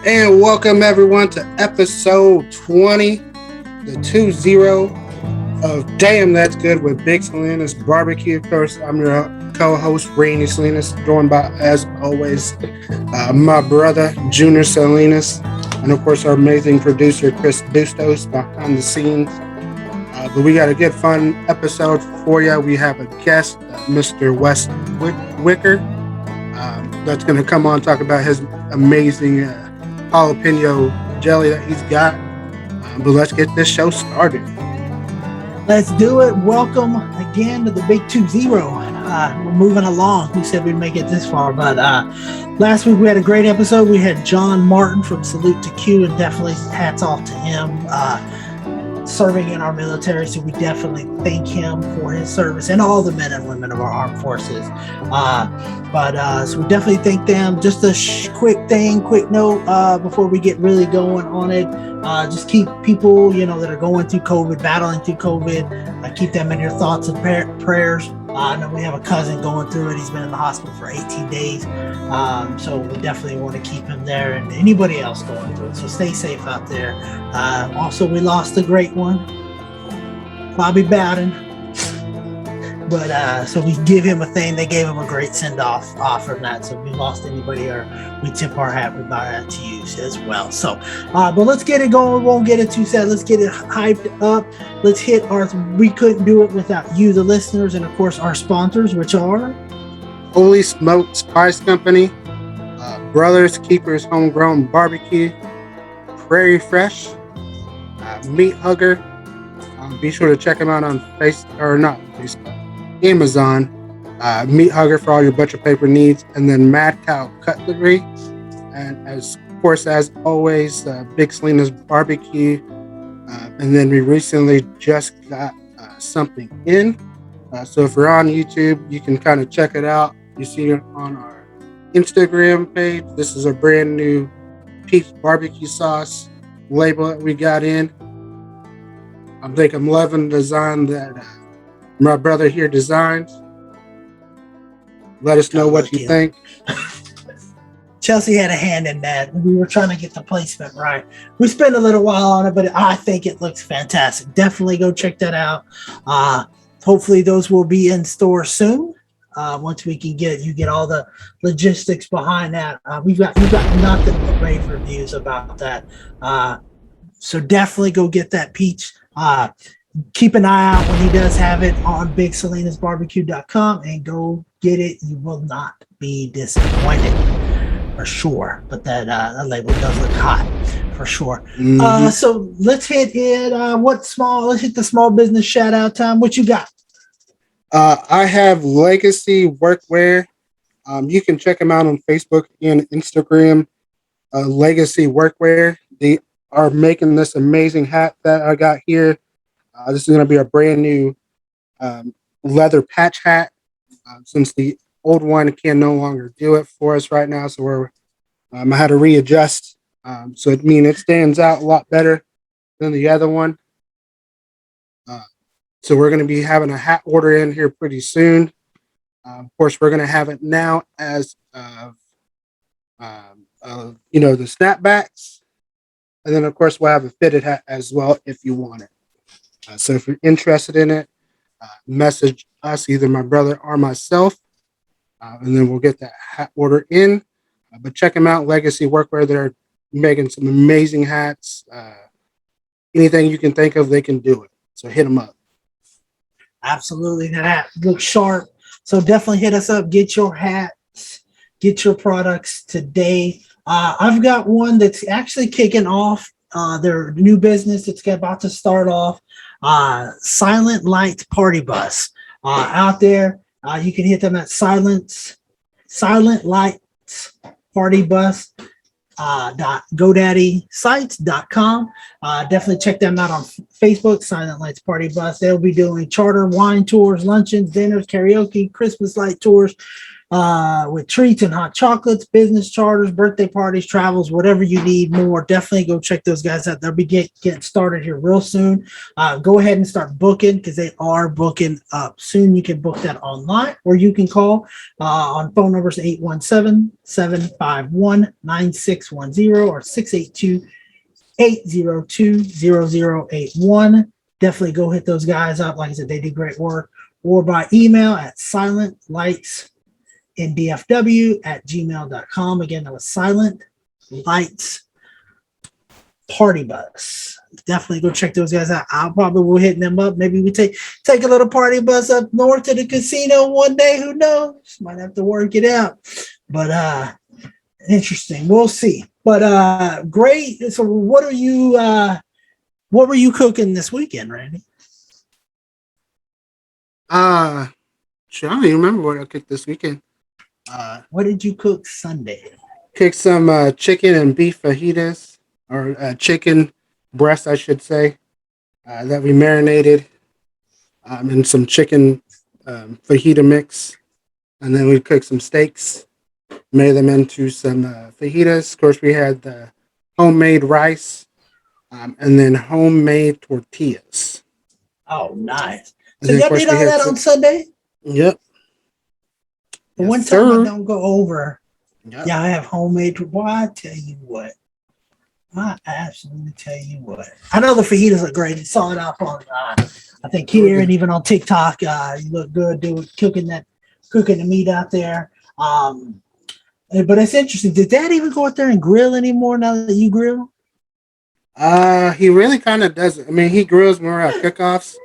And welcome everyone to episode 20, the 20 of Damn That's Good with Big Salinas Barbecue. Of course, I'm your co-host, Rainy Salinas, joined by, as always, my brother, Junior Salinas, and of course, our amazing producer, Chris Bustos, behind the scenes. But we got a good, fun episode for you. We have a guest, Mr. Wes Wicker, that's going to come on and talk about his amazing jalapeno jelly that he's got. But let's get this show started. Let's do it. Welcome again to the Big 20. We're moving along. Who said we'd make it this far? But last week we had a great episode. We had John Martin from Salute to Q, and definitely hats off to him. Serving in our military, so we definitely thank him for his service and all the men and women of our armed forces. So we definitely thank them. Just a quick note before we get really going on it. Just keep people, that are going through COVID, battling through COVID, keep them in your thoughts and prayers. I know we have a cousin going through it. He's been in the hospital for 18 days. So we definitely want to keep him there, and anybody else going through it. So stay safe out there. Also, we lost a great one, Bobby Bowden. But so we give him a thing. They gave him a great send-off from that. So if we lost anybody, or we tip our hat, we bow that to you as well. So, but let's get it going. We won't get it too sad. Let's get it hyped up. Let's hit our. We couldn't do it without you, the listeners, and of course our sponsors, which are Holy Smoke Spice Company, Brothers Keepers Homegrown Barbecue, Prairie Fresh, Meat Hugger. Be sure to check them out on Amazon, Meat Hugger for all your butcher paper needs, and then Mad Cow Cutlery, and as always, Big Salinas Barbecue, and then we recently just got something in. So if you're on YouTube, you can kind of check it out. You see it on our Instagram page. This is a brand new Pete's barbecue sauce label that we got in. I'm loving the design that my brother here designs. Let us know what you think. Chelsea had a hand in that. We were trying to get the placement right. We spent a little while on it, but I think it looks fantastic. Definitely go check that out. Hopefully those will be in store soon. Once we can get all the logistics behind that. We've got nothing but rave reviews about that. So definitely go get that peach. Keep an eye out when he does have it on BigSalinasBarbecue.com and go get it. You will not be disappointed for sure. But that label does look hot for sure. Mm-hmm. So let's hit it. Let's hit the small business shout out time. What you got? I have Legacy Workwear. You can check them out on Facebook and Instagram. Legacy Workwear. They are making this amazing hat that I got here. This is going to be a brand new leather patch hat since the old one can no longer do it for us right now. So I had to readjust. So it stands out a lot better than the other one. So we're going to be having a hat order in here pretty soon. Of course, we're going to have it now as the snapbacks. And then, of course, we'll have a fitted hat as well if you want it. So if you're interested in it, message us, either my brother or myself, and then we'll get that hat order in. But check them out, Legacy Workwear. They're making some amazing hats. Anything you can think of, they can do it. So hit them up. Absolutely. That hat looks sharp. So definitely hit us up. Get your hats, get your products today. I've got one that's actually kicking off their new business. It's about to start off. Silent Lights Party Bus out there. You can hit them at Silent Lights Party Bus GoDaddySites.com. Definitely check them out on Facebook, Silent Lights Party Bus. They'll be doing charter wine tours, luncheons, dinners, karaoke, Christmas light tours, with treats and hot chocolates, business charters, birthday parties, travels, whatever you need more. Definitely go check those guys out. They'll be getting started here real soon. Go ahead and start booking because they are booking up soon. You can book that online or you can call on phone numbers 817-751-9610 or 682-802-0081. Definitely go hit those guys up. Like I said, they do great work. Or by email at silentlightsndfw@gmail.com. Again, that was Silent Lights Party Bus. Definitely go check those guys out. I'll probably will hit them up. Maybe we take a little party bus up north to the casino one day. Who knows? Might have to work it out. But interesting. We'll see. But great. So what were you cooking this weekend, Randy? Sure, I don't even remember what I cooked this weekend. What did you cook Sunday? Cooked some chicken and beef fajitas, or chicken breast, I should say, that we marinated in some chicken fajita mix. And then we cooked some steaks, made them into some fajitas. Of course, we had the homemade rice and then homemade tortillas. Oh, nice. So y'all did all that on Sunday? Yep. The one time I don't go over, yeah, I have homemade. Boy, I tell you what. I absolutely tell you what. I know the fajitas are great. You saw it up on, I think here and even on TikTok. You look good cooking the meat out there. But it's interesting. Did Dad even go out there and grill anymore now that you grill? He really kind of doesn't. I mean, he grills more at cook-offs.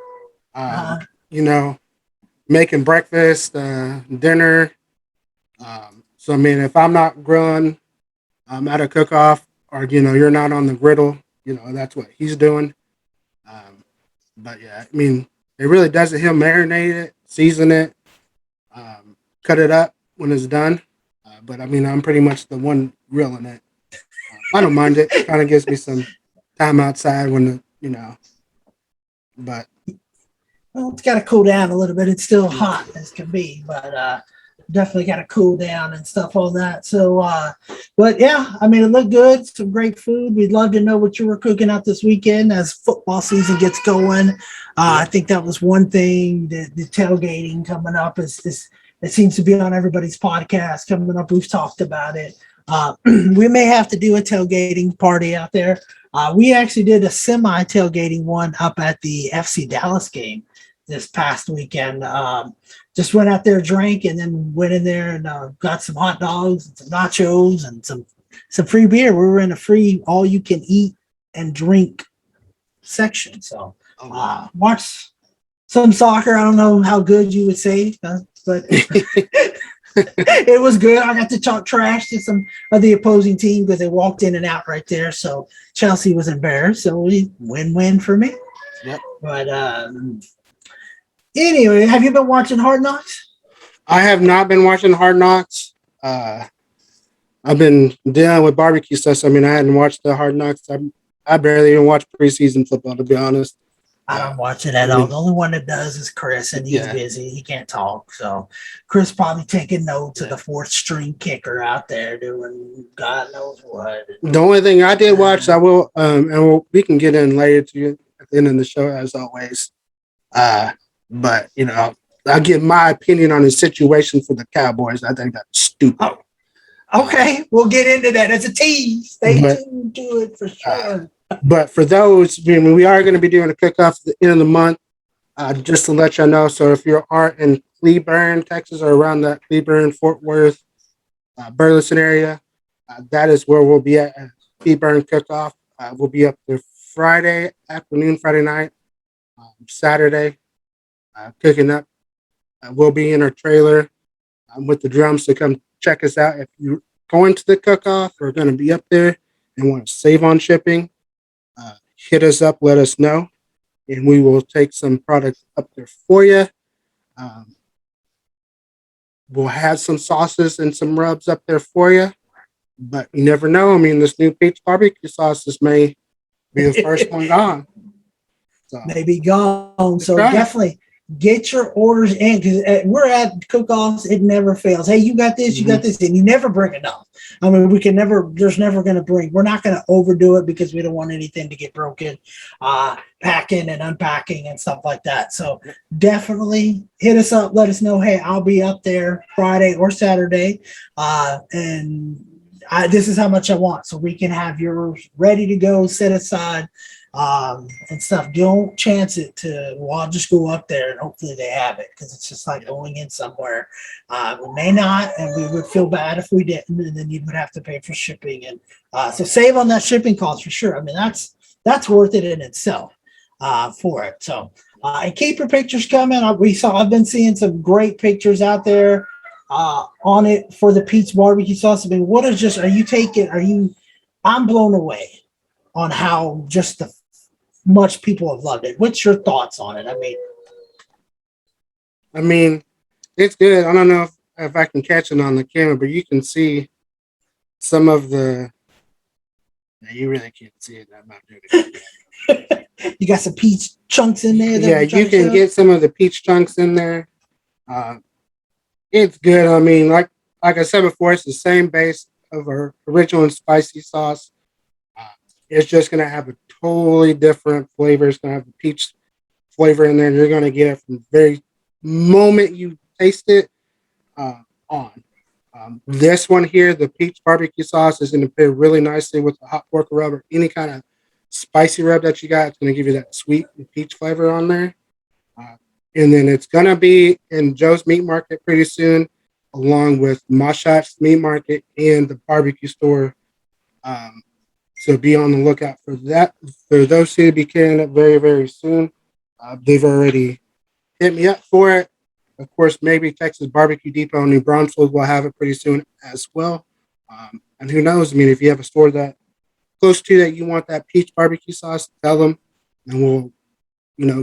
Making breakfast, dinner. So I mean, if I'm not grilling, at a cook-off, or you're not on the griddle, that's what he's doing. But yeah, I mean, it really doesn't. He'll marinate it, season it, cut it up when it's done. But I mean, I'm pretty much the one grilling it. I don't mind it. Kind of gives me some time outside but. Well, it's got to cool down a little bit. It's still hot as can be, but definitely got to cool down and stuff on that. So, but yeah, I mean, it looked good. Some great food. We'd love to know what you were cooking out this weekend as football season gets going. I think that was one thing. The tailgating coming up is it seems to be on everybody's podcast coming up. We've talked about it. We may have to do a tailgating party out there. We actually did a semi tailgating one up at the FC Dallas game this past weekend. Just went out there, drank, and then went in there and got some hot dogs and some nachos and some free beer. We were in a free all you can eat and drink section. So watch some soccer. I don't know how good you would say, but it was good. I got to talk trash to some of the opposing team because they walked in and out right there. So Chelsea was embarrassed. So win-win for me. Yep. But anyway, have you been watching Hard Knocks? I have not been watching Hard Knocks. I've been dealing with barbecue stuff. So, I mean, I hadn't watched the Hard Knocks. I barely even watch preseason football, to be honest. I don't watch it at all. The only one that does is Chris, and he's busy. He can't talk. So Chris probably taking notes of the fourth string kicker out there doing God knows what. The only thing I did watch, I will, we can get in later to you at the end of the show, as always. But, I'll give my opinion on the situation for the Cowboys. I think that's stupid. Oh, okay. We'll get into that. It's a tease. Stay tuned to it for sure. But for those, we are going to be doing a cook-off at the end of the month, just to let you know. So if you are in Cleburne, Texas, or around that Cleburne, Fort Worth, Burleson area, that is where we'll be at Cleburne cook-off. We'll be up there Friday afternoon, Friday night, Saturday, cooking up. We'll be in our trailer with the drums to come check us out. If you're going to the cook-off or going to be up there and want to save on shipping, hit us up, let us know, and we will take some products up there for you. We'll have some sauces and some rubs up there for you, but you never know. I mean, this new peach barbecue sauces may be the first one gone. So, maybe gone. So definitely Get your orders in, because we're at cook-offs. It never fails. Hey, you got this, you got this, and you never bring enough. I mean, there's never going to we're not going to overdo it because we don't want anything to get broken, packing and unpacking and stuff like that. So definitely hit us up. Let us know, hey, I'll be up there Friday or Saturday. This is how much I want. So we can have yours ready to go, set aside. And stuff. Don't chance it I'll just go up there and hopefully they have it, because it's just like going in somewhere. We may not, and we would feel bad if we didn't, and then you would have to pay for shipping. And so save on that shipping cost for sure. I mean, that's worth it in itself for it. So and keep your pictures coming. I've been seeing some great pictures out there on it for the peach barbecue sauce. I mean, I'm blown away on how just much people have loved it. What's your thoughts on it? I mean, it's good. I don't know if I can catch it on the camera, but you can see some of the. You really can't see it. I'm not doing it. You got some peach chunks in there. Yeah, you can get some of the peach chunks in there. It's good. I mean, like I said before, it's the same base of our original and spicy sauce. It's just going to have a totally different flavor. It's going to have the peach flavor in there. You're going to get it from the very moment you taste it on. This one here, the peach barbecue sauce, is going to pair really nicely with the hot pork rub or any kind of spicy rub that you got. It's going to give you that sweet peach flavor on there. And then it's going to be in Joe's Meat Market pretty soon, along with Mashot's Meat Market and the barbecue store. So be on the lookout for that. For those two to be carrying it very, very soon. They've already hit me up for it. Of course, maybe Texas Barbecue Depot in New Braunfels will have it pretty soon as well. And who knows? I mean, if you have a store that close to that you want that peach barbecue sauce, tell them, and we'll,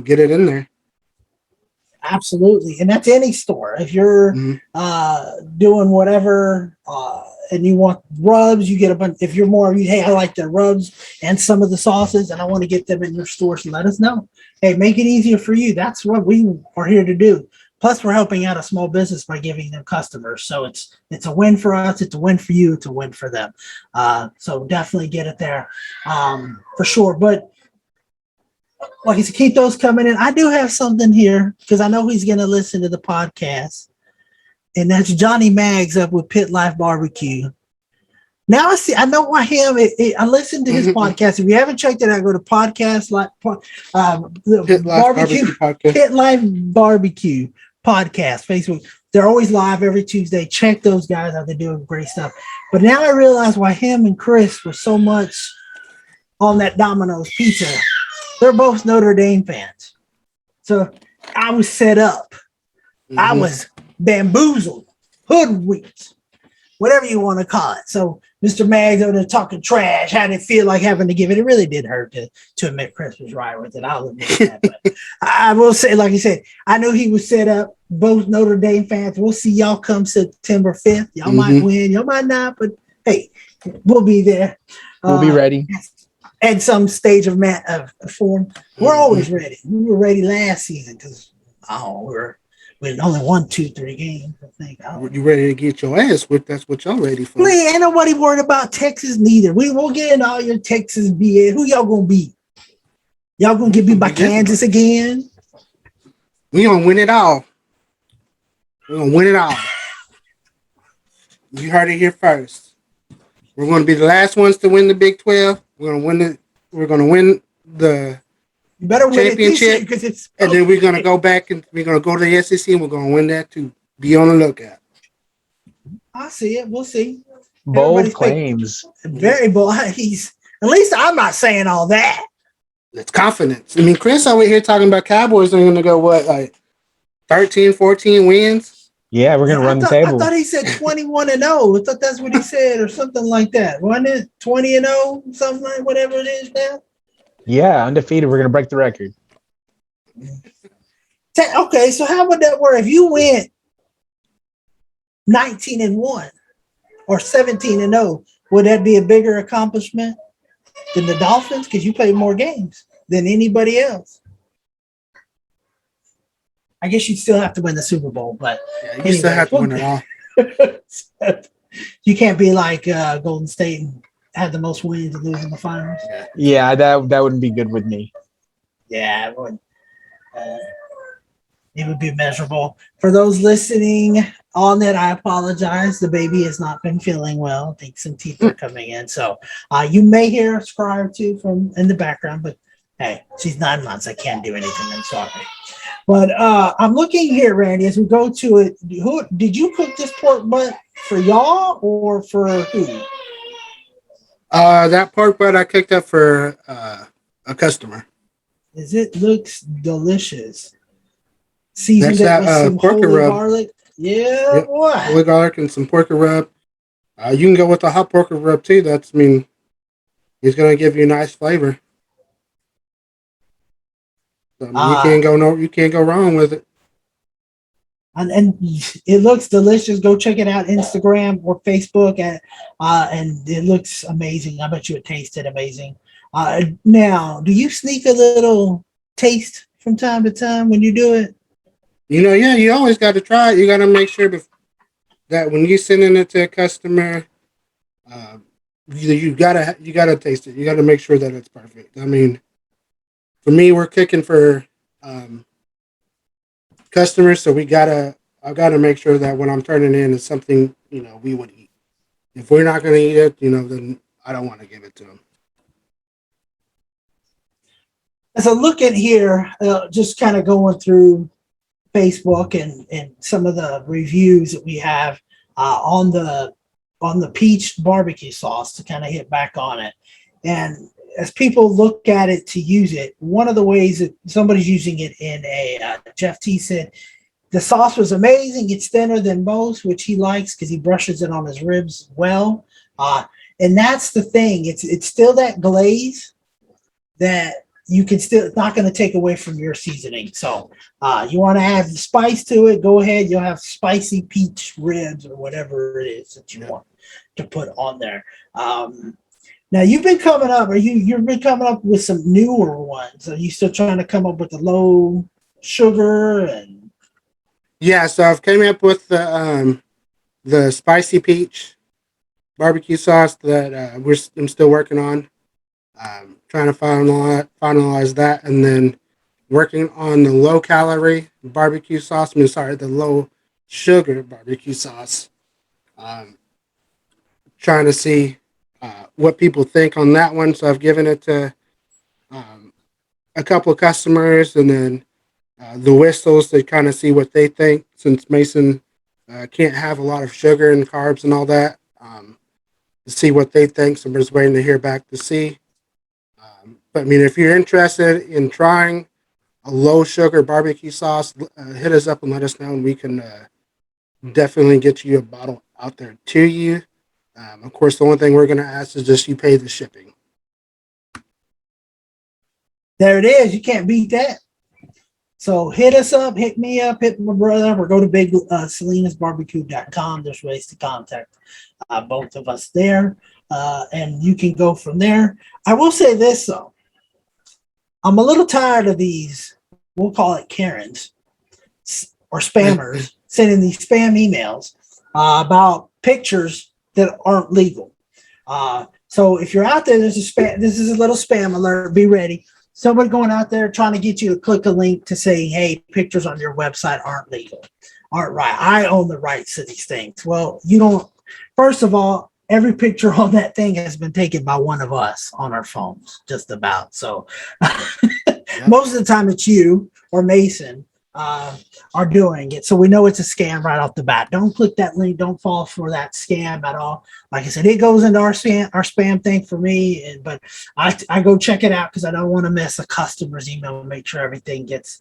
get it in there. Absolutely. And that's any store. If you're doing whatever and you want rubs, you get a bunch. If you're more, hey, I like the rubs and some of the sauces and I want to get them in your store, so let us know. Hey, make it easier for you. That's what we are here to do. Plus, we're helping out a small business by giving them customers. So it's a win for us. It's a win for you. It's a win for them. So definitely get it there for sure. But like I said, keep those coming in. I do have something here because I know he's going to listen to the podcast. And that's Johnny Maggs up with Pit Life Barbecue. Now I know why him. I listened to his podcast. If you haven't checked it out, go to Pit Life Barbecue podcast, Facebook. They're always live every Tuesday. Check those guys out. They're doing great stuff. But now I realize why him and Chris were so much on that Domino's pizza. They're both Notre Dame fans. So I was set up. I was bamboozled, hoodwinked, whatever you want to call it. So Mr. Maggs over there talking trash. How did it feel like having to give it? It really did hurt to admit Chris was right with it. I'll admit that. But I will say, like you said, I knew he was set up. Both Notre Dame fans. We'll see y'all come September 5th. Y'all might win. Y'all might not. But, hey, we'll be there. We'll be ready. At some stage of form. We're always ready. We were ready last season because we only won 2-3 games, I think. You ready to get your ass whipped? That's what y'all ready for. Ain't nobody worried about Texas neither. We won't get in all your Texas BS. Who y'all gonna beat? Y'all gonna get beat by Kansas again? We gonna win it all. We're gonna win it all. You heard it here first. We're gonna be the last ones to win the Big 12. We're gonna win the you better championship, win it and then we're gonna go back and we're gonna go to the SEC and we're gonna win that too. Be on the lookout. I see it. We'll see. Bold claims. Very bold. At least I'm not saying all that. It's confidence. I mean, Chris over here talking about Cowboys are gonna go like 13, 14 wins. Yeah, we're gonna run the table. I thought he said 21-0. I thought that's what he said, or something like that. Wasn't it 20-0? Something like whatever it is now. Yeah, undefeated. We're gonna break the record. Okay, so how would that work if you went 19-1 or 17-0? Would that be a bigger accomplishment than the Dolphins because you played more games than anybody else? I guess you'd still have to win the Super Bowl, but Yeah, you still have to win it all. You can't be like Golden State and have the most wins and lose in the finals. Yeah, that wouldn't be good with me. Yeah, it would be miserable. For those listening on it, I apologize. The baby has not been feeling well. I think some teeth are coming in. So you may hear a cry or two from in the background, but hey, she's 9 months. I can't do anything. I'm sorry. But I'm looking here, Randy, as we go to it. Who did you cook this pork butt for y'all or for who? That pork butt I cooked up for a customer. It looks delicious. Seasoned That's it that with some pork holy rub. garlic. Yeah, Yep. boy. Holy garlic and some pork rub. You can go with the hot pork rub too. It's gonna give you a nice flavor. So, you can't go wrong with it. And it looks delicious. Go check it out, Instagram or Facebook, and it looks amazing. I bet you it tasted amazing. Now, do you sneak a little taste from time to time when you do it? Yeah, you always got to try it. You got to make sure that when you're sending it to a customer, you gotta taste it. You got to make sure that it's perfect. I mean, for me, we're cooking for customers, so I gotta make sure that when I'm turning in, it's something we would eat. If we're not gonna eat it, then I don't want to give it to them. As I look at here, just kind of going through Facebook and some of the reviews that we have on the peach barbecue sauce to kind of hit back on it. And as people look at it to use it, one of the ways that somebody's using it in Jeff T said, the sauce was amazing. It's thinner than most, which he likes because he brushes it on his ribs well. And that's the thing. It's still that glaze that you can still, it's not going to take away from your seasoning. So you want to add spice to it, go ahead. You'll have spicy peach ribs or whatever it is that you want to put on there. Now you've been coming up, you've been coming up with some newer ones. Are you still trying to come up with the low sugar and? Yeah, so I've came up with the spicy peach barbecue sauce that I'm still working on. Trying to finalize that, and then working on the low calorie barbecue sauce. The low sugar barbecue sauce. Trying to see what people think on that one. So I've given it to a couple of customers, and then the whistles to kind of see what they think. Since Mason can't have a lot of sugar and carbs and all that, to see what they think. So I'm just waiting to hear back to see. But if you're interested in trying a low sugar barbecue sauce, hit us up and let us know, and we can definitely get you a bottle out there to you. Of course, the only thing we're going to ask is just you pay the shipping. There it is. You can't beat that. So hit us up, hit me up, hit my brother, or go to salinasbarbecue.com. There's ways to contact both of us there, and you can go from there. I will say this, though. I'm a little tired of these, we'll call it Karens or spammers, sending these spam emails about pictures that aren't legal. So if you're out there, this is a little spam alert. Be ready. Somebody going out there trying to get you to click a link to say, hey, pictures on your website aren't legal, aren't right. I own the rights to these things. Well, you don't. First of all, every picture on that thing has been taken by one of us on our phones, just about. So most of the time it's you or Mason are doing it. So we know it's a scam right off the bat. Don't click that link. Don't fall for that scam at all. Like I said, it goes into our spam thing for me, but I go check it out because I don't want to miss a customer's email. Make sure everything gets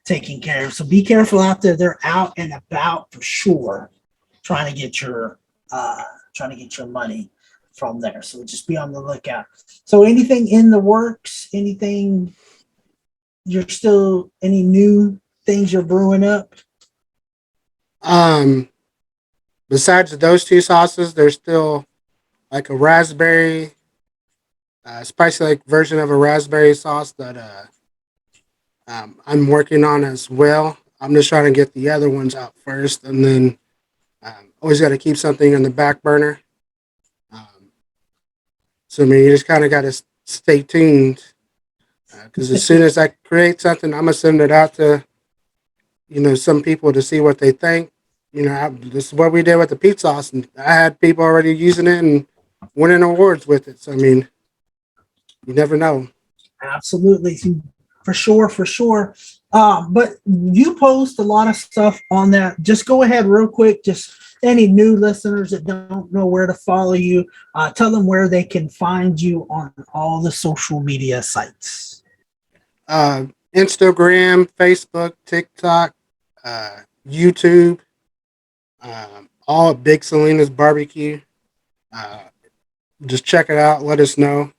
taken care of. So be careful out there. They're out and about for sure, trying to get your money from there. So just be on the lookout. So anything in the works? Anything? Any new things you're brewing up? Besides those two sauces, there's still like a raspberry, spicy like version of a raspberry sauce that I'm working on as well. I'm just trying to get the other ones out first, and then always got to keep something in the back burner. Um, so I mean, you just kind of got to stay tuned because as soon as I create something, I'm gonna send it out to some people to see what they think. This is what we did with the pizza sauce, and I had people already using it and winning awards with it. So I mean, you never know. Absolutely, for sure, for sure. But you post a lot of stuff on that. Just go ahead, real quick. Just any new listeners that don't know where to follow you, tell them where they can find you on all the social media sites. Instagram, Facebook, TikTok, YouTube, all at Big Salinas Barbecue. Uh, just check it out. Let us know.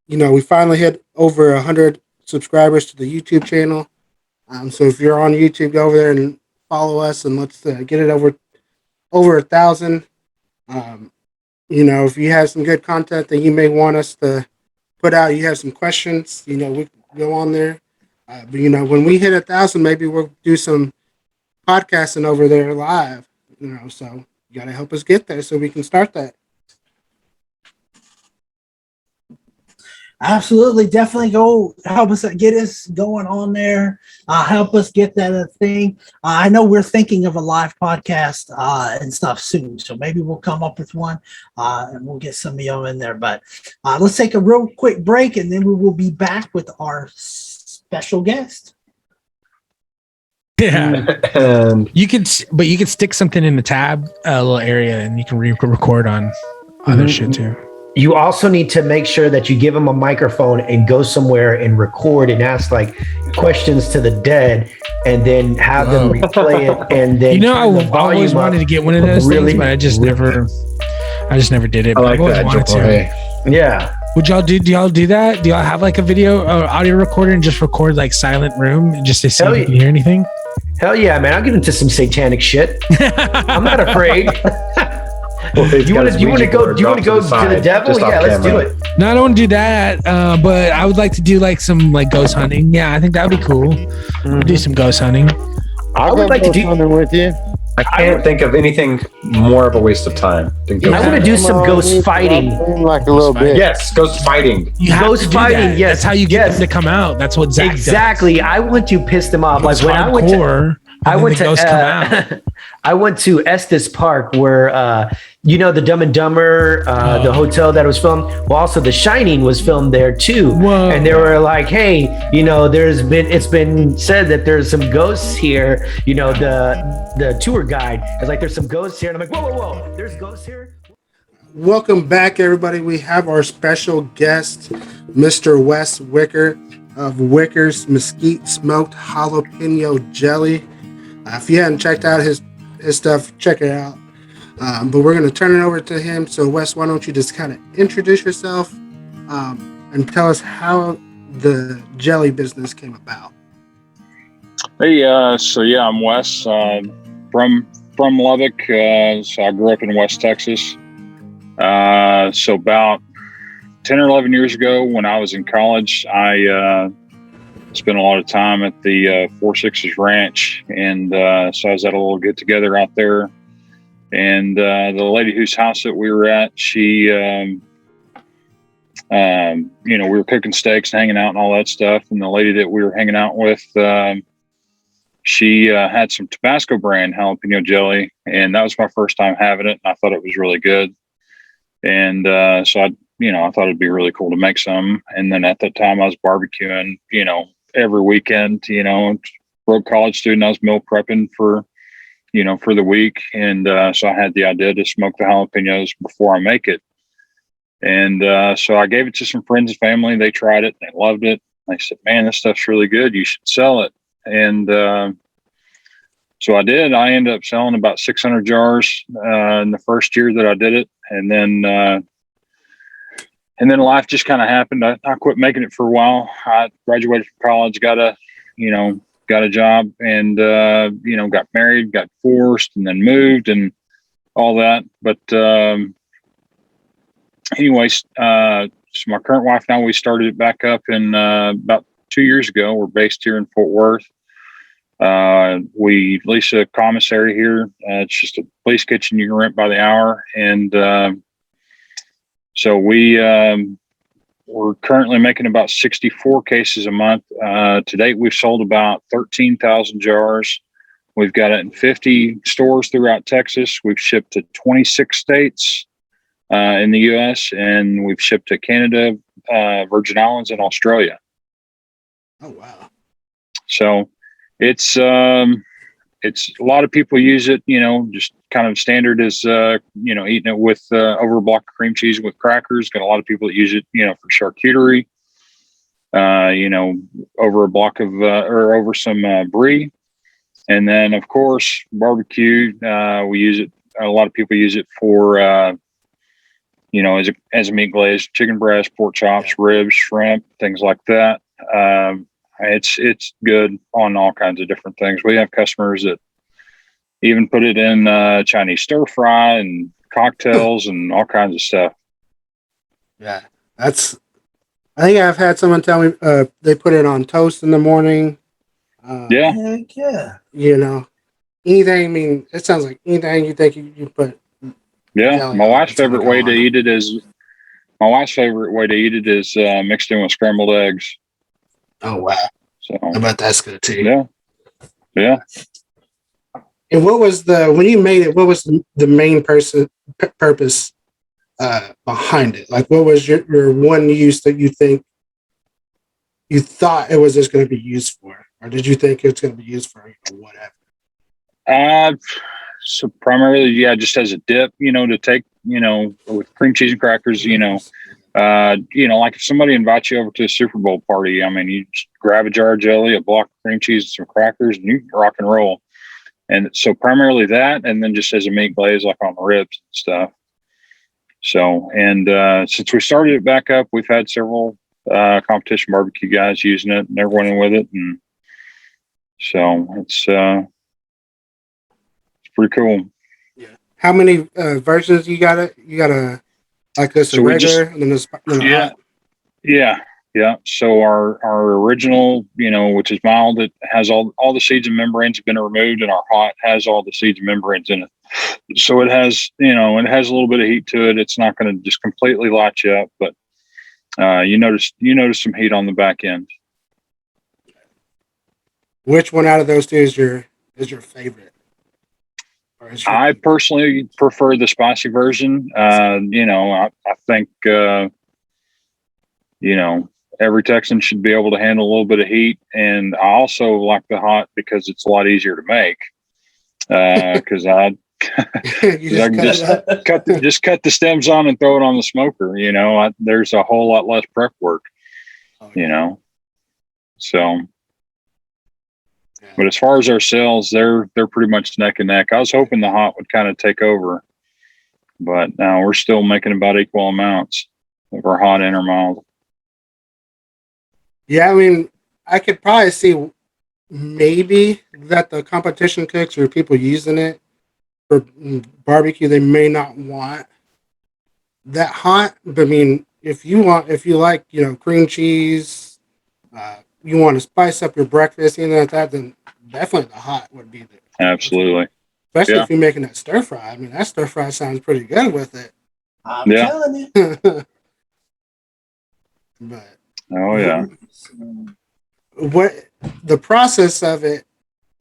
We finally hit over 100 subscribers to the YouTube channel. So if you're on YouTube, go over there and follow us, and let's get it over 1,000. If you have some good content that you may want us to put out, you have some questions, we can go on there. But when we hit 1,000, maybe we'll do some podcasting over there live. So you got to help us get there so we can start that. Absolutely, definitely go help us get us going on there. Help us get that a thing. I know we're thinking of a live podcast and stuff soon, so maybe we'll come up with one and we'll get some of y'all in there. But let's take a real quick break, and then we will be back with our special guest. Yeah, you could stick something in the tab little area, and you can record on other shit too. You also need to make sure that you give them a microphone and go somewhere and record and ask like questions to the dead, and then have them replay it. And then I always wanted to get one of those things, but I just never did it. I like that. Wanted to. Yeah. Would y'all do y'all do that? Do y'all have like a video or audio recorder and just record like silent room just to see if you can hear anything? Hell yeah, man! I'll get into some satanic shit. I'm not afraid. You want to go to the devil? Yeah, let's do it. No, I don't want to do that. But I would like to do like some like ghost hunting. Yeah, I think that would be cool. Do some ghost hunting. I would like to do hunting with you. I can't think of anything more of a waste of time than ghost I want to do some ghost fighting. Like a little bit. Yes, ghost fighting. Ghost fighting, yes. That's how you get them to come out. That's what Zach exactly. does. I want to piss them off. Like when I went to Estes Park where the Dumb and Dumber, the hotel that was filmed. Well, also The Shining was filmed there too. Whoa. And they were like, hey, it's been said that there's some ghosts here. The tour guide is like, there's some ghosts here. And I'm like, whoa, there's ghosts here. Welcome back, everybody. We have our special guest, Mr. Wes Wicker of Wicker's Mesquite Smoked Jalapeno Jelly. If you hadn't checked out his stuff, check it out. But we're going to turn it over to him. So, Wes, why don't you just kind of introduce yourself and tell us how the jelly business came about? Hey, I'm Wes from Lubbock. So I grew up in West Texas. So about 10 or 11 years ago, when I was in college, I spent a lot of time at the 4-6's ranch, and so I was at a little get-together out there. And the lady whose house that we were at, she, we were cooking steaks and hanging out and all that stuff. And the lady that we were hanging out with, she had some Tabasco brand jalapeno jelly, and that was my first time having it. And I thought it was really good. And so I thought it'd be really cool to make some. And then at that time I was barbecuing, every weekend, broke college student. I was meal prepping for the week. And so I had the idea to smoke the jalapenos before I make it. And so I gave it to some friends and family. They tried it. They loved it. They said, man, this stuff's really good. You should sell it. And so I did. I ended up selling about 600 jars in the first year that I did it. And then life just kind of happened. I quit making it for a while. I graduated from college, got a job, and got married, got divorced, and then moved and all that. But anyways, so my current wife now, we started it back up in about 2 years ago. We're based here in Fort Worth. We lease a commissary here. It's just a police kitchen you can rent by the hour. And so we're currently making about 64 cases a month. To date, we've sold about 13,000 jars. We've got it in 50 stores throughout Texas. We've shipped to 26 states in the U.S., and we've shipped to Canada, Virgin Islands, and Australia. Oh, wow. So it's a lot of people use it, just kind of standard as, eating it with over a block of cream cheese with crackers. Got a lot of people that use it, for charcuterie, over a block of, or over some brie. And then, of course, barbecue, we use it. A lot of people use it for, as a meat glaze, chicken breast, pork chops, ribs, shrimp, things like that. It's good on all kinds of different things. We have customers that even put it in Chinese stir fry and cocktails and all kinds of stuff. Yeah, I think I've had someone tell me they put it on toast in the morning. Yeah. Heck yeah. Anything. I mean, it sounds like anything you think you put. Yeah, my wife's favorite way to eat it is mixed in with scrambled eggs. Oh, wow. So I bet that's good too. Yeah. And what was when you made it, what was the main purpose behind it? Like, what was your one use that you think you thought it was just going to be used for? Or did you think it's going to be used for whatever? So primarily, just as a dip, to take, with cream cheese and crackers, like if somebody invites you over to a Super Bowl party, I mean, you just grab a jar of jelly, a block of cream cheese, and some crackers, and you can rock and roll. And so primarily that, and then just as a meat glaze, like on the ribs and stuff. So, and since we started it back up, we've had several competition barbecue guys using it, and they're winning with it. And so it's pretty cool. Yeah. How many versions you got it? You got a like this, so a regular, and then this. Yeah. So our original, which is mild, it has all the seeds and membranes have been removed, and our hot has all the seeds and membranes in it. So it has, it has a little bit of heat to it. It's not going to just completely light you up, but you notice some heat on the back end. Which one out of those two is your favorite? I personally prefer the spicy version. I think every Texan should be able to handle a little bit of heat, and I also like the hot because it's a lot easier to make. Because I cut the stems on and throw it on the smoker. There's a whole lot less prep work. So. But as far as our sales, they're pretty much neck and neck. I was hoping the hot would kind of take over, but now we're still making about equal amounts of our hot and our mild. Yeah, I mean, I could probably see maybe that the competition cooks or people using it for barbecue, they may not want that hot. But I mean, if you like, cream cheese, you want to spice up your breakfast, anything like that, then definitely the hot would be the Absolutely. Especially if you're making that stir fry. I mean, that stir fry sounds pretty good with it. I'm telling you. But oh yeah. What the process of it?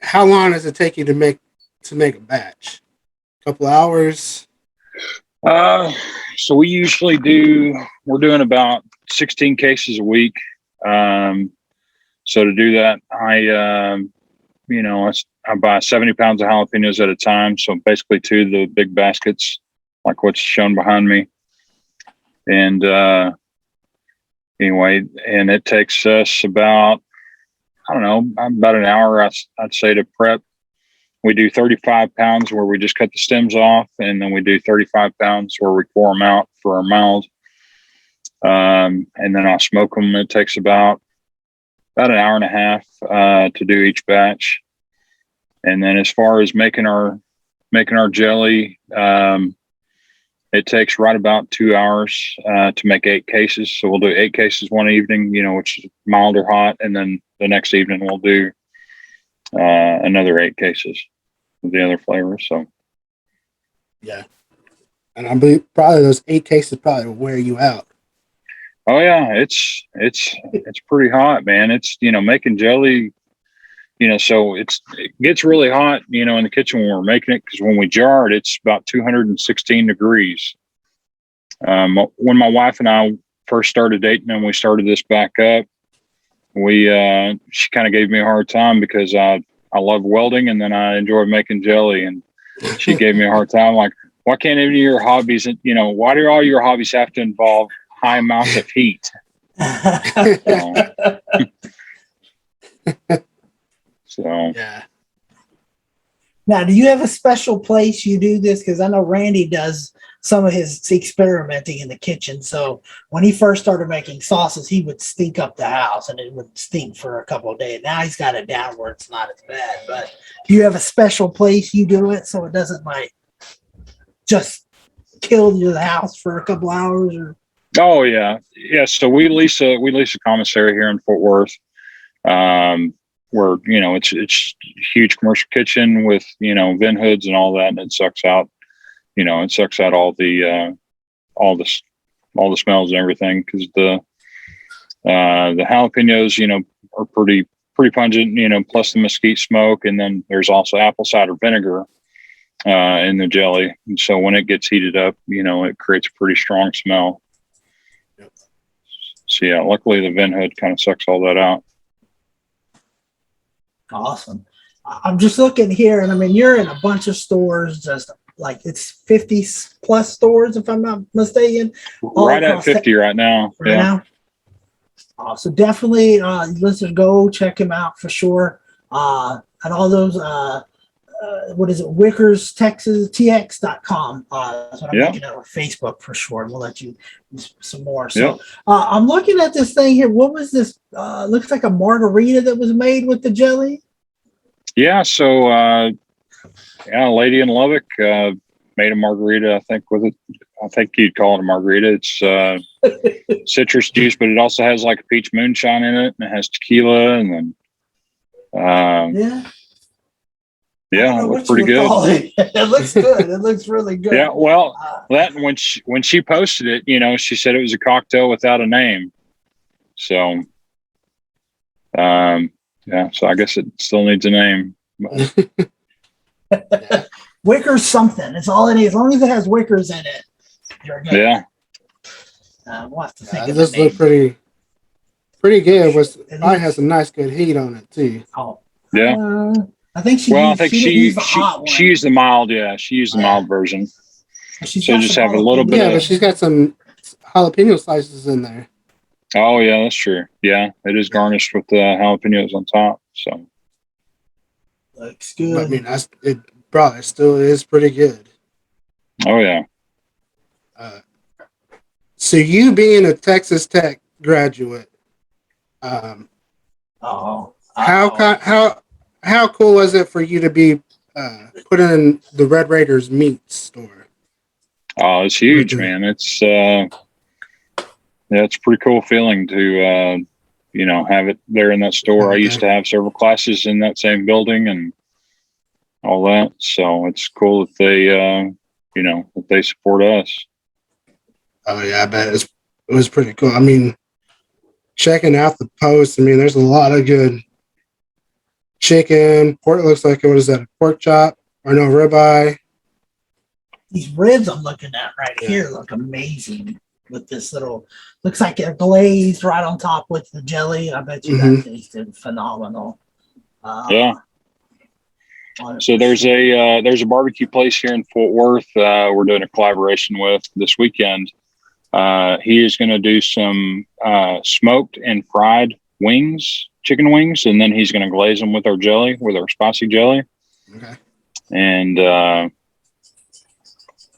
How long does it take you to make a batch? A couple hours. So we're doing about 16 cases a week. So to do that, I buy 70 pounds of jalapenos at a time. So basically 2 of the big baskets, like what's shown behind me. And anyway, and it takes us about an hour, I'd say, to prep. We do 35 pounds where we just cut the stems off, and then we do 35 pounds where we pour them out for our mild. And then I'll smoke them. It takes about an hour and a half to do each batch. And then as far as making our jelly, It takes right about 2 hours to make 8 cases. So we'll do 8 cases one evening, which is mild or hot, and then the next evening we'll do another 8 cases with the other flavors. So yeah, and I believe probably those 8 cases probably will wear you out. oh yeah, it's pretty hot, man. It's making jelly. So it gets really hot, in the kitchen when we're making it, because when we jar it, it's about 216 degrees. When my wife and I first started dating and we started this back up, she kind of gave me a hard time because I love welding and then I enjoy making jelly, and she gave me a hard time like, why can't any of your hobbies, why do all your hobbies have to involve high amounts of heat? So Yeah. Now, do you have a special place you do this? Because I know Randy does some of his experimenting in the kitchen. So when he first started making sauces, he would stink up the house, and it would stink for a couple of days. Now he's got it down where it's not as bad. But do you have a special place you do it so it doesn't like just kill the house for a couple hours? Or oh yeah. So we lease a commissary here in Fort Worth. Where it's a huge commercial kitchen with vent hoods and all that, and it sucks out all the smells and everything, because the jalapenos are pretty pungent, plus the mesquite smoke, and then there's also apple cider vinegar in the jelly, and so when it gets heated up, it creates a pretty strong smell. Yep. So yeah, luckily the vent hood kind of sucks all that out. awesome. I'm just looking here, and I mean, you're in a bunch of stores, just like it's 50 plus stores, if I'm not mistaken. Right at 50 right now. Right now. So definitely, listeners, go check him out for sure. And all those, what is it? Wickers, Texas, TX.com. That's what I'm looking at on Facebook for sure. And we'll let you some more. So I'm looking at this thing here. What was this? Looks like a margarita that was made with the jelly. Yeah. So, a lady in Lubbock made a margarita, I think, with it. I think you'd call it a margarita. It's citrus juice, but it also has like a peach moonshine in it, and it has tequila, and then it looks pretty good. It looks good. It looks really good. Yeah, well, that when she posted it, she said it was a cocktail without a name. So, so I guess it still needs a name. Wickers something. It's all it is. As long as it has Wickers in it, you're good. Yeah. We'll have to think It does look pretty good. It probably has some nice good heat on it too. Oh. Yeah. I think she used the mild. Yeah, she used the mild version. So just have a little bit. Yeah, but she's got some jalapeno slices in there. Oh yeah, that's true. Yeah, it is garnished with the jalapenos on top. So looks good. But, I mean, it probably still is pretty good. Oh yeah. So you being a Texas Tech graduate, how cool was it for you to be put in the Red Raiders meat store? Oh, it's huge, man. It's it's a pretty cool feeling to have it there in that store. Okay. I used to have several classes in that same building and all that, so it's cool that they that they support us. Oh yeah, I bet it was pretty cool. I mean, checking out the post, I mean, there's a lot of good chicken. Pork looks like, what is that, a pork chop or no, ribeye? These ribs I'm looking at right here look amazing with this little, looks like they're glazed right on top with the jelly. I bet you that tasted phenomenal. So there's a barbecue place here in Fort Worth we're doing a collaboration with this weekend. He is going to do some smoked and fried wings, chicken wings, and then he's going to glaze them with our jelly, with our spicy jelly. Okay. And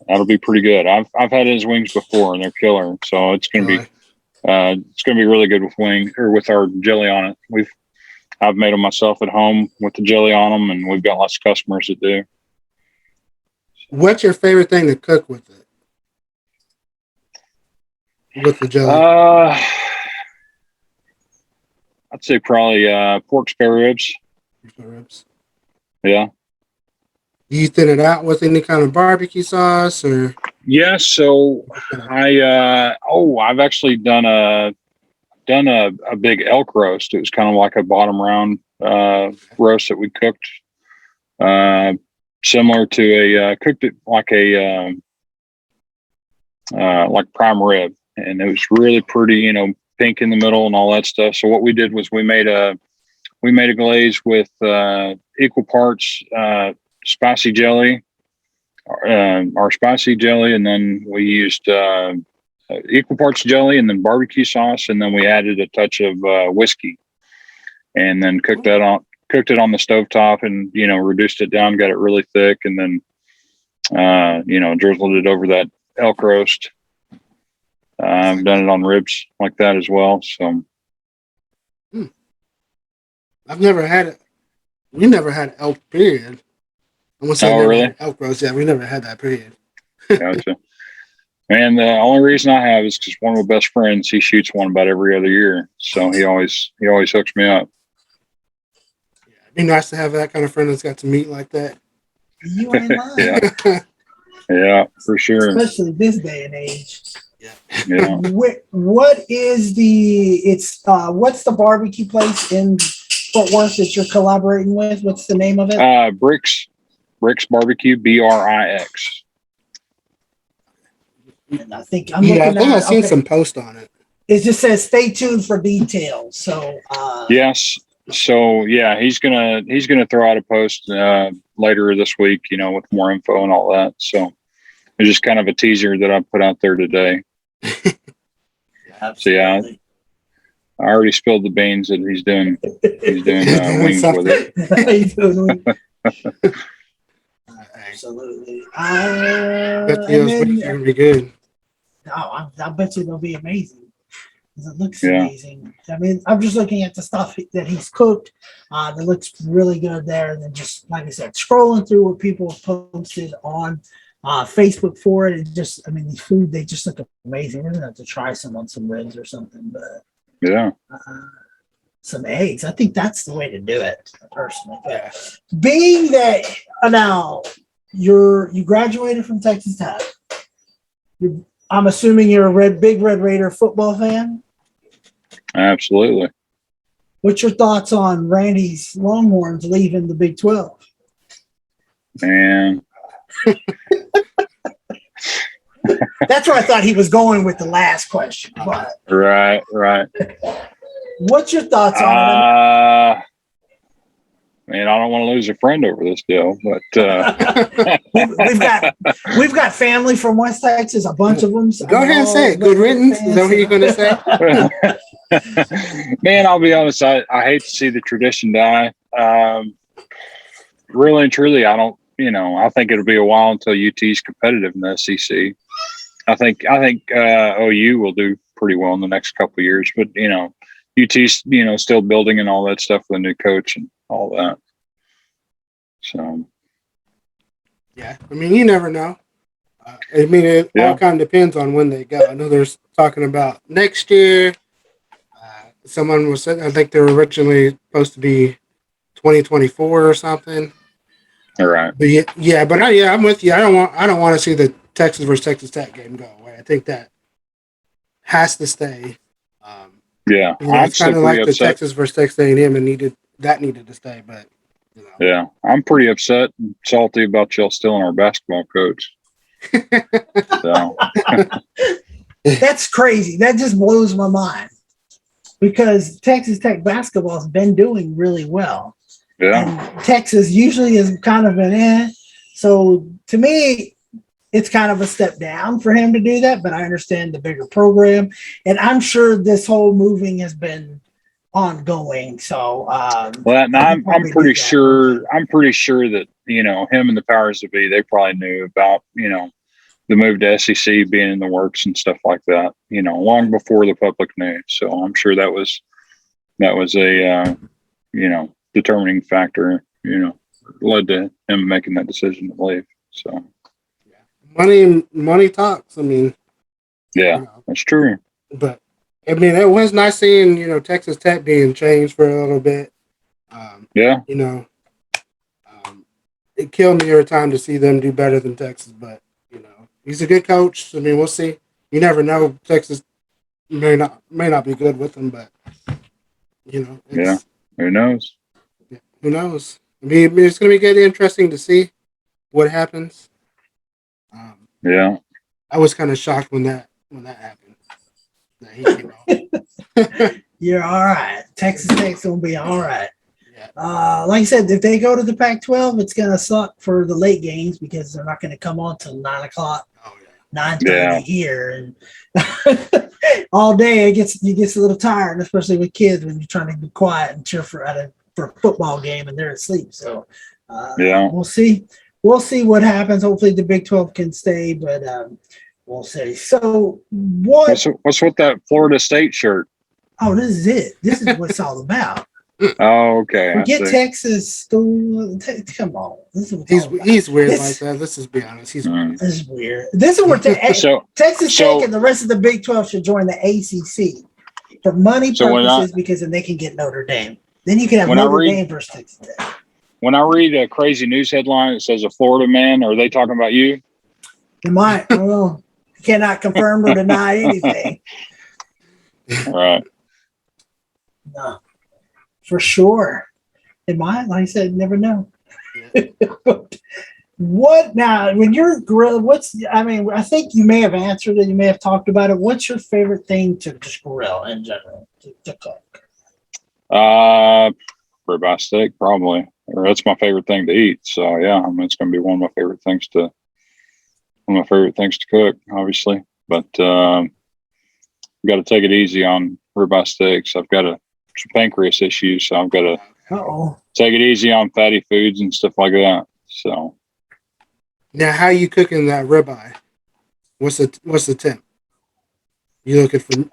that'll be pretty good. I've had his wings before, and they're killer. So it's going to be really good with our jelly on it. I've made them myself at home with the jelly on them, and we've got lots of customers that do. What's your favorite thing to cook with it? with the jelly? I'd say probably pork spare ribs. Ribs. Yeah. Do you thin it out with any kind of barbecue sauce or? Yeah. So I've actually done a big elk roast. It was kind of like a bottom round roast that we cooked, similar to cooked it like a like prime rib, and it was really pretty, pink in the middle and all that stuff. So what we did was we made a glaze with equal parts spicy jelly, our spicy jelly, and then we used equal parts jelly and then barbecue sauce, and then we added a touch of whiskey, and then cooked it on the stovetop, and reduced it down, got it really thick, and then drizzled it over that elk roast. I've done it on ribs like that as well. So I've never had it. We never had elk, period. I won't say really? Elk roast. Yeah, we never had that, period. Gotcha. And the only reason I have is because one of my best friends, he shoots one about every other year, so he always hooks me up. Yeah, it'd be nice to have that kind of friend that's got to meet like that. You ain't lying. Yeah, for sure. Especially this day and age. Yeah. What is what's the barbecue place in Fort Worth that you're collaborating with? What's the name of it? Bricks Barbecue, BRIX. And I think I've seen some posts on it. It just says stay tuned for details. So yes. So yeah, he's gonna throw out a post later this week, with more info and all that. So it's just kind of a teaser that I put out there today. So yeah, I already spilled the beans that he's doing wings with it. Absolutely. Bet it's gonna be good. I bet you it'll be amazing. It looks amazing. I mean, I'm just looking at the stuff that he's cooked. That looks really good there. And then just like I said, scrolling through what people have posted on Facebook for it. The food, they just look amazing. We're gonna have to try some on some ribs or something, but yeah, some eggs. I think that's the way to do it, personally. But being that now you graduated from Texas Tech, I'm assuming you're a big Red Raider football fan. Absolutely. What's your thoughts on Randy's Longhorns leaving the Big 12? Man. That's where I thought he was going with the last question. But right. what's your thoughts on it? Man, I don't want to lose a friend over this deal, but we've got family from West Texas, a bunch of them. So go ahead and say it. Good riddance. Is that what you're going to say? Man, I'll be honest. I hate to see the tradition die. Really and truly, I don't. I think it'll be a while until UT's competitive in the SEC. I think OU will do pretty well in the next couple of years, but UT's still building and all that stuff with a new coach and all that. So yeah, you never know. It all kind of depends on when they go. I know there's talking about next year. Someone was saying, I think they were originally supposed to be 2024 or something. All right. But I'm with you. I don't want to see the Texas versus Texas Tech game go away. I think that has to stay. It's kind of like the Texas versus Texas A&M and needed to stay, but yeah, I'm pretty upset and salty about y'all stealing our basketball coach. So. That's crazy. That just blows my mind because Texas Tech basketball has been doing really well. Yeah. And Texas usually has kind of been So to me, it's kind of a step down for him to do that, but I understand the bigger program. And I'm sure this whole moving has been ongoing. So I'm pretty sure that, him and the powers that be, they probably knew about, the move to SEC being in the works and stuff like that, long before the public knew. So I'm sure that was a determining factor, led to him making that decision to leave. So money talks. That's true. But I mean, it was nice seeing Texas Tech being changed for a little bit. Yeah. It killed me every time to see them do better than Texas, but he's a good coach. I mean, we'll see. You never know. Texas may not be good with him, but Yeah. Who knows? who knows? I mean, it's going to be good, interesting to see what happens. Yeah. I was kind of shocked when that happened. That he came out. You're all right. Texas Tech's gonna be all right. Yeah. Like I said, if they go to the Pac-12, it's gonna suck for the late games because they're not gonna come on till 9:00, Oh yeah. 9:30 Yeah. here, and all day it gets a little tired, especially with kids when you're trying to be quiet and cheer for a football game and they're asleep. So Yeah. we'll see. We'll see what happens. Hopefully the Big 12 can stay, but we'll see. So What's with that Florida State shirt? Oh, this is it. This is what it's all about. Oh, okay. Forget Texas. Come on. This is what it's all about. He's weird like that. Let's just be honest. He's weird. This is weird. This is where Texas Tech and the rest of the Big 12 should join the ACC for money purposes because then they can get Notre Dame. Then you can have Notre Dame versus Texas Tech. When I read a crazy news headline that says a Florida man, are they talking about you? It might. I don't know. You cannot confirm or deny anything. All right. No, for sure. It might. Like I said, never know. What now? When you're grill, I think you may have answered it. You may have talked about it. What's your favorite thing to just grill in general to cook? Ribeye steak, probably. Or that's my favorite thing to eat. So yeah, I mean, it's going to be one of my favorite things to cook, obviously. But got to take it easy on ribeye steaks. I've got some pancreas issues, so I've got to take it easy on fatty foods and stuff like that. So now, how you cooking that ribeye? What's the temp? You looking for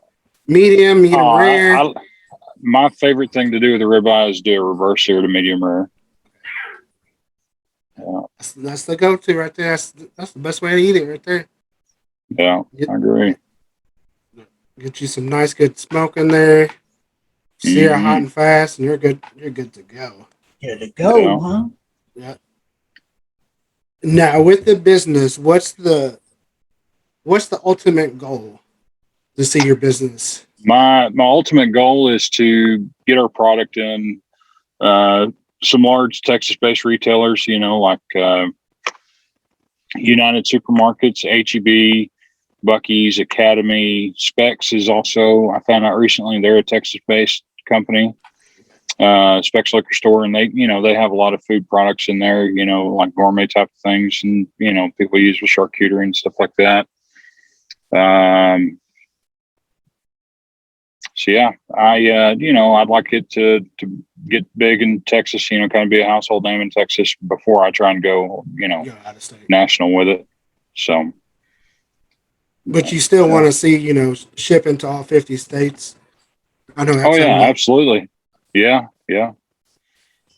medium rare? My favorite thing to do with the ribeye is do a reverse sear to medium rare. Yeah. That's the go-to right there. That's the best way to eat it right there. Yeah, I agree. Get you some nice good smoke in there. Sear hot and fast, and you're good. You're good to go. Good to go, huh? Yeah. Now with the business, what's the ultimate goal to see your business? My ultimate goal is to get our product in some large Texas-based retailers, like United Supermarkets, HEB, Buc-ee's, Academy. Specs is also, I found out recently, they're a Texas-based company, Specs liquor store, and they have a lot of food products in there, like gourmet type of things, and people use with charcuterie and stuff like that. So yeah, I'd like it to get big in Texas, kind of be a household name in Texas before I try and go, out of state. national with it. So, but you still want to see, ship into all 50 states. I know. Oh yeah, absolutely. Yeah.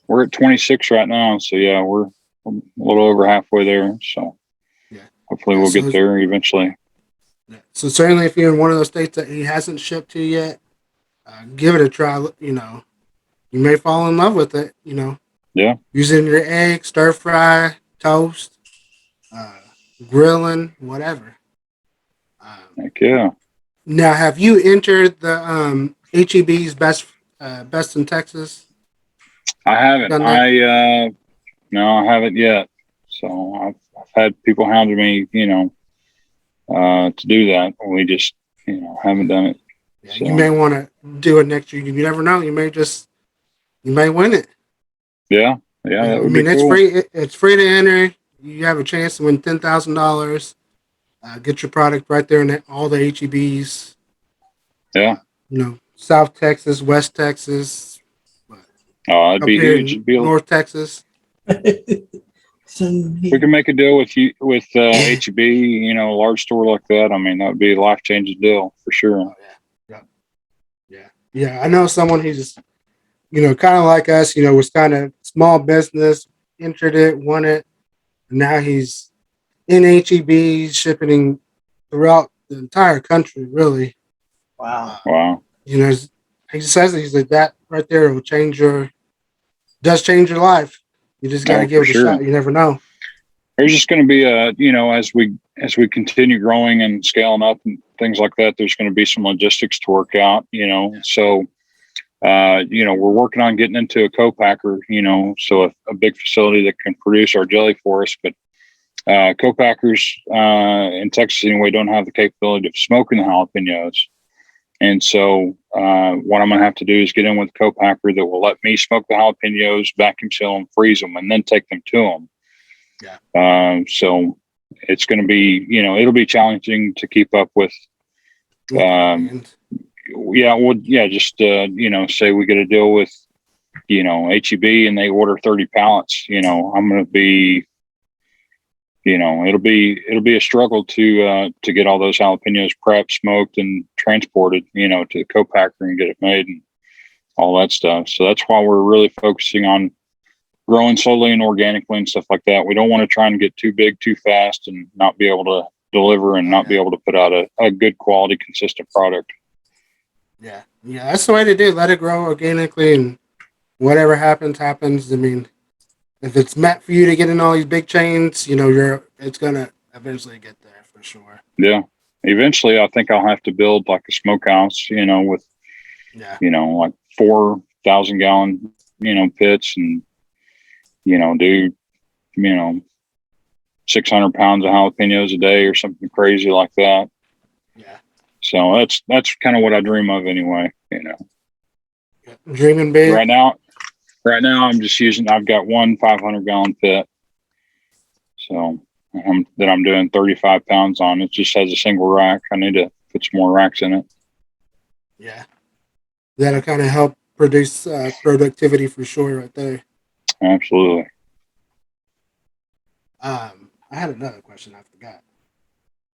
We're at 26 right now, so yeah, we're a little over halfway there. So yeah, hopefully we'll get there eventually. Yeah. So certainly, if you're in one of those states that he hasn't shipped to yet, give it a try. You may fall in love with it. Yeah. Using your egg, stir fry, toast, grilling, whatever. Heck yeah. Now, have you entered the HEB's best in Texas? I haven't. No, I haven't yet. So I've had people hounding me, to do that. We just, haven't done it. Yeah, so. You may want to do it next year. You never know. You may win it. Yeah. That would be it's cool. free. It's free to enter. You have a chance to win $10,000. Get your product right there in all the HEBs. Yeah. South Texas, West Texas. Oh, it'd be huge. North Texas. We can make a deal with HEB, a large store like that. I mean, that would be a life-changing deal for sure. Oh, yeah. I know someone who's just, kind of like us, was kind of small business, entered it, won it, and now he's in HEB shipping throughout the entire country, really. Wow. Wow. You know, he says he's like that right there will change your life. You just got to Oh, give for it a sure. shot. You never know. There's just going to be as we continue growing and scaling up and things like that, there's going to be some logistics to work out, so we're working on getting into a co-packer, so a big facility that can produce our jelly for us, but co-packers in Texas anyway don't have the capability of smoking the jalapenos. And so what I'm going to have to do is get in with a co-packer that will let me smoke the jalapenos, vacuum seal them, freeze them, and then take them to them. Yeah. So it's going to be, it'll be challenging to keep up with. Just say we get a deal with, HEB and they order 30 pallets. I'm going to be, it'll be a struggle to get all those jalapenos prepped, smoked, and transported, to the co-packer and get it made and all that stuff. So that's why we're really focusing on growing slowly and organically and stuff like that. We don't want to try and get too big too fast and not be able to deliver and not be able to put out a good quality, consistent product. Yeah, that's the way to do it. Let it grow organically, and whatever happens. I mean, if it's meant for you to get in all these big chains, it's gonna eventually get there for sure. Yeah, eventually, I think I'll have to build like a smokehouse, with like 4,000 gallon, pits, and do 600 pounds of jalapenos a day or something crazy like that. Yeah. So that's kind of what I dream of anyway. Dreaming big. Right now I'm just I've got one 500 gallon pit. So that I'm doing 35 pounds on. It just has a single rack. I need to put some more racks in it. Yeah. That'll kind of help produce productivity for sure right there. Absolutely. I had another question I forgot.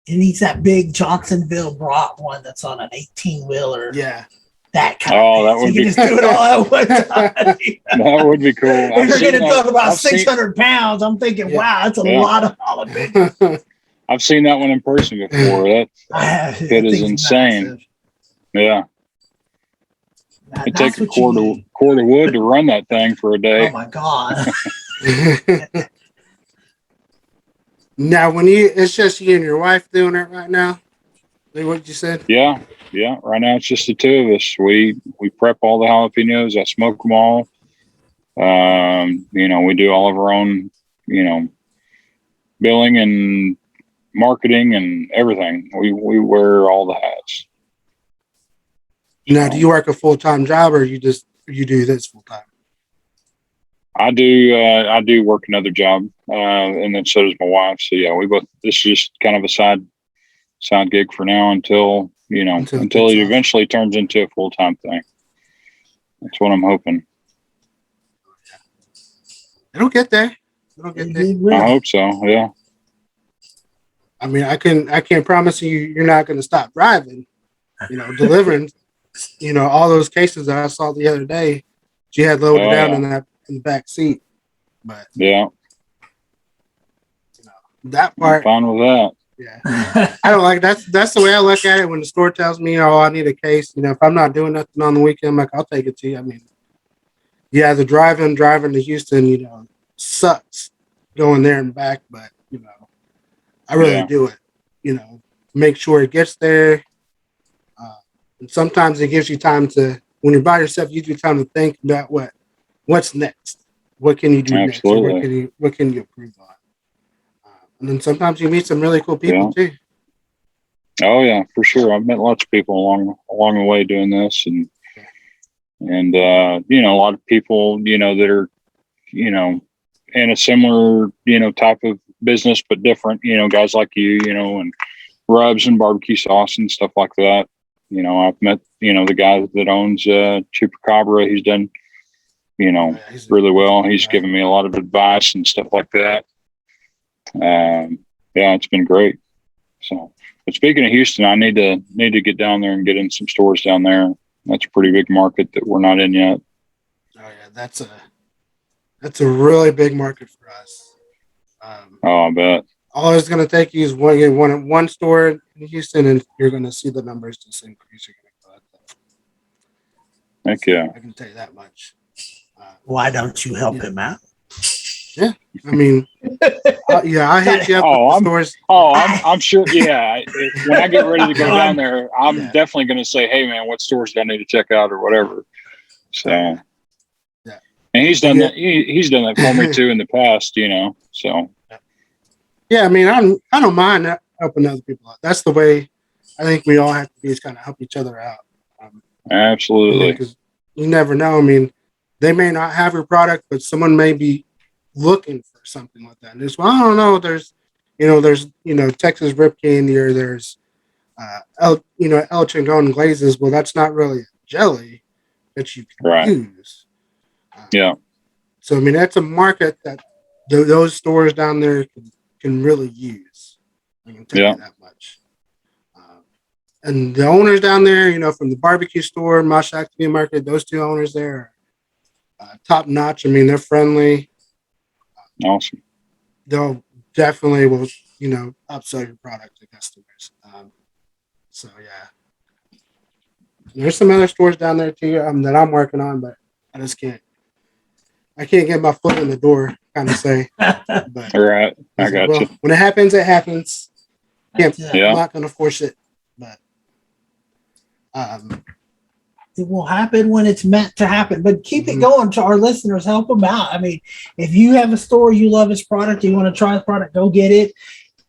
And he's that big Johnsonville brought one that's on an 18-wheeler. Yeah. That kind of thing. That would be just do it all at one time. That would be cool. If you're going to talk about 600 pounds, I'm thinking, wow, that's a lot of jalapenos. I've seen that one in person before. That is insane. Massive. Yeah. It takes a cord of wood to run that thing for a day. Oh my God. Now, it's just you and your wife doing it right now? Like what you said? Yeah. Right now it's just the two of us. We prep all the jalapenos. I smoke them all. We do all of our own, billing and marketing and everything. We wear all the hats. Now, do you work a full-time job or you do this full-time? I do work another job, and then so does my wife. So yeah, this is just kind of a side gig for now until it eventually turns into a full-time thing. That's what I'm hoping. It'll get there. I hope so. Yeah. I mean, I can't promise you're not going to stop driving, delivering, all those cases that I saw the other day, she had loaded down in the back seat, but yeah, that part, I'm fine with that. Yeah, I don't like that's the way I look at it. When the store tells me, "Oh, I need a case," if I'm not doing nothing on the weekend, I'm like, I'll take it to you. I mean, yeah, the driving to Houston, sucks going there and back, but I really do it. Make sure it gets there. And sometimes it gives you time to, when you're by yourself, it gives you time to think about what's next. What can you do Absolutely. next? Or what can you improve on? And then sometimes you meet some really cool people too. Oh yeah, for sure. I've met lots of people along the way doing this, and a lot of people that are in a similar type of business but different. Guys like you, and rubs and barbecue sauce and stuff like that. I've met the guy that owns Chupacabra. He's done really well. He's given me a lot of advice and stuff like that. It's been great. So, but speaking of Houston, I need to get down there and get in some stores down there. That's a pretty big market that we're not in yet. Oh yeah, that's a really big market for us. I bet. All it's going to take you is one store in Houston, and you're going to see the numbers just increase. You're going to Heck yeah. I can tell you that much. Why don't you help him out? Yeah, I mean, I hit you up with the stores. I'm sure. Yeah, when I get ready to go down there, I'm Yeah. definitely going to say, "Hey, man, what stores do I need to check out or whatever?" So, yeah, and he's done that. He's done that for me too in the past. So. Yeah, I mean, I don't mind helping other people out. That's the way I think we all have to be, is kind of help each other out. Absolutely. Because you never know. I mean, they may not have your product, but someone may be looking for something like that. And it's, well, I don't know. There's Texas rib candy, or there's El Chingon glazes. Well, that's not really a jelly that you can use. Yeah. So I mean, that's a market that those stores down there can really use. I can tell you that much. And the owners down there, from the barbecue store, Mashak Meat Market, those two owners there are top notch. I mean, they're friendly. Awesome. They'll definitely will, upsell your product to customers. So yeah, there's some other stores down there too that I'm working on, but I just can't. I can't get my foot in the door, kind of say. But right, I got you. When it happens, it happens. I'm not going to force it, but it will happen when it's meant to happen. But keep it going to our listeners. Help them out. I mean, if you have a store, you love his product, you want to try his product, go get it.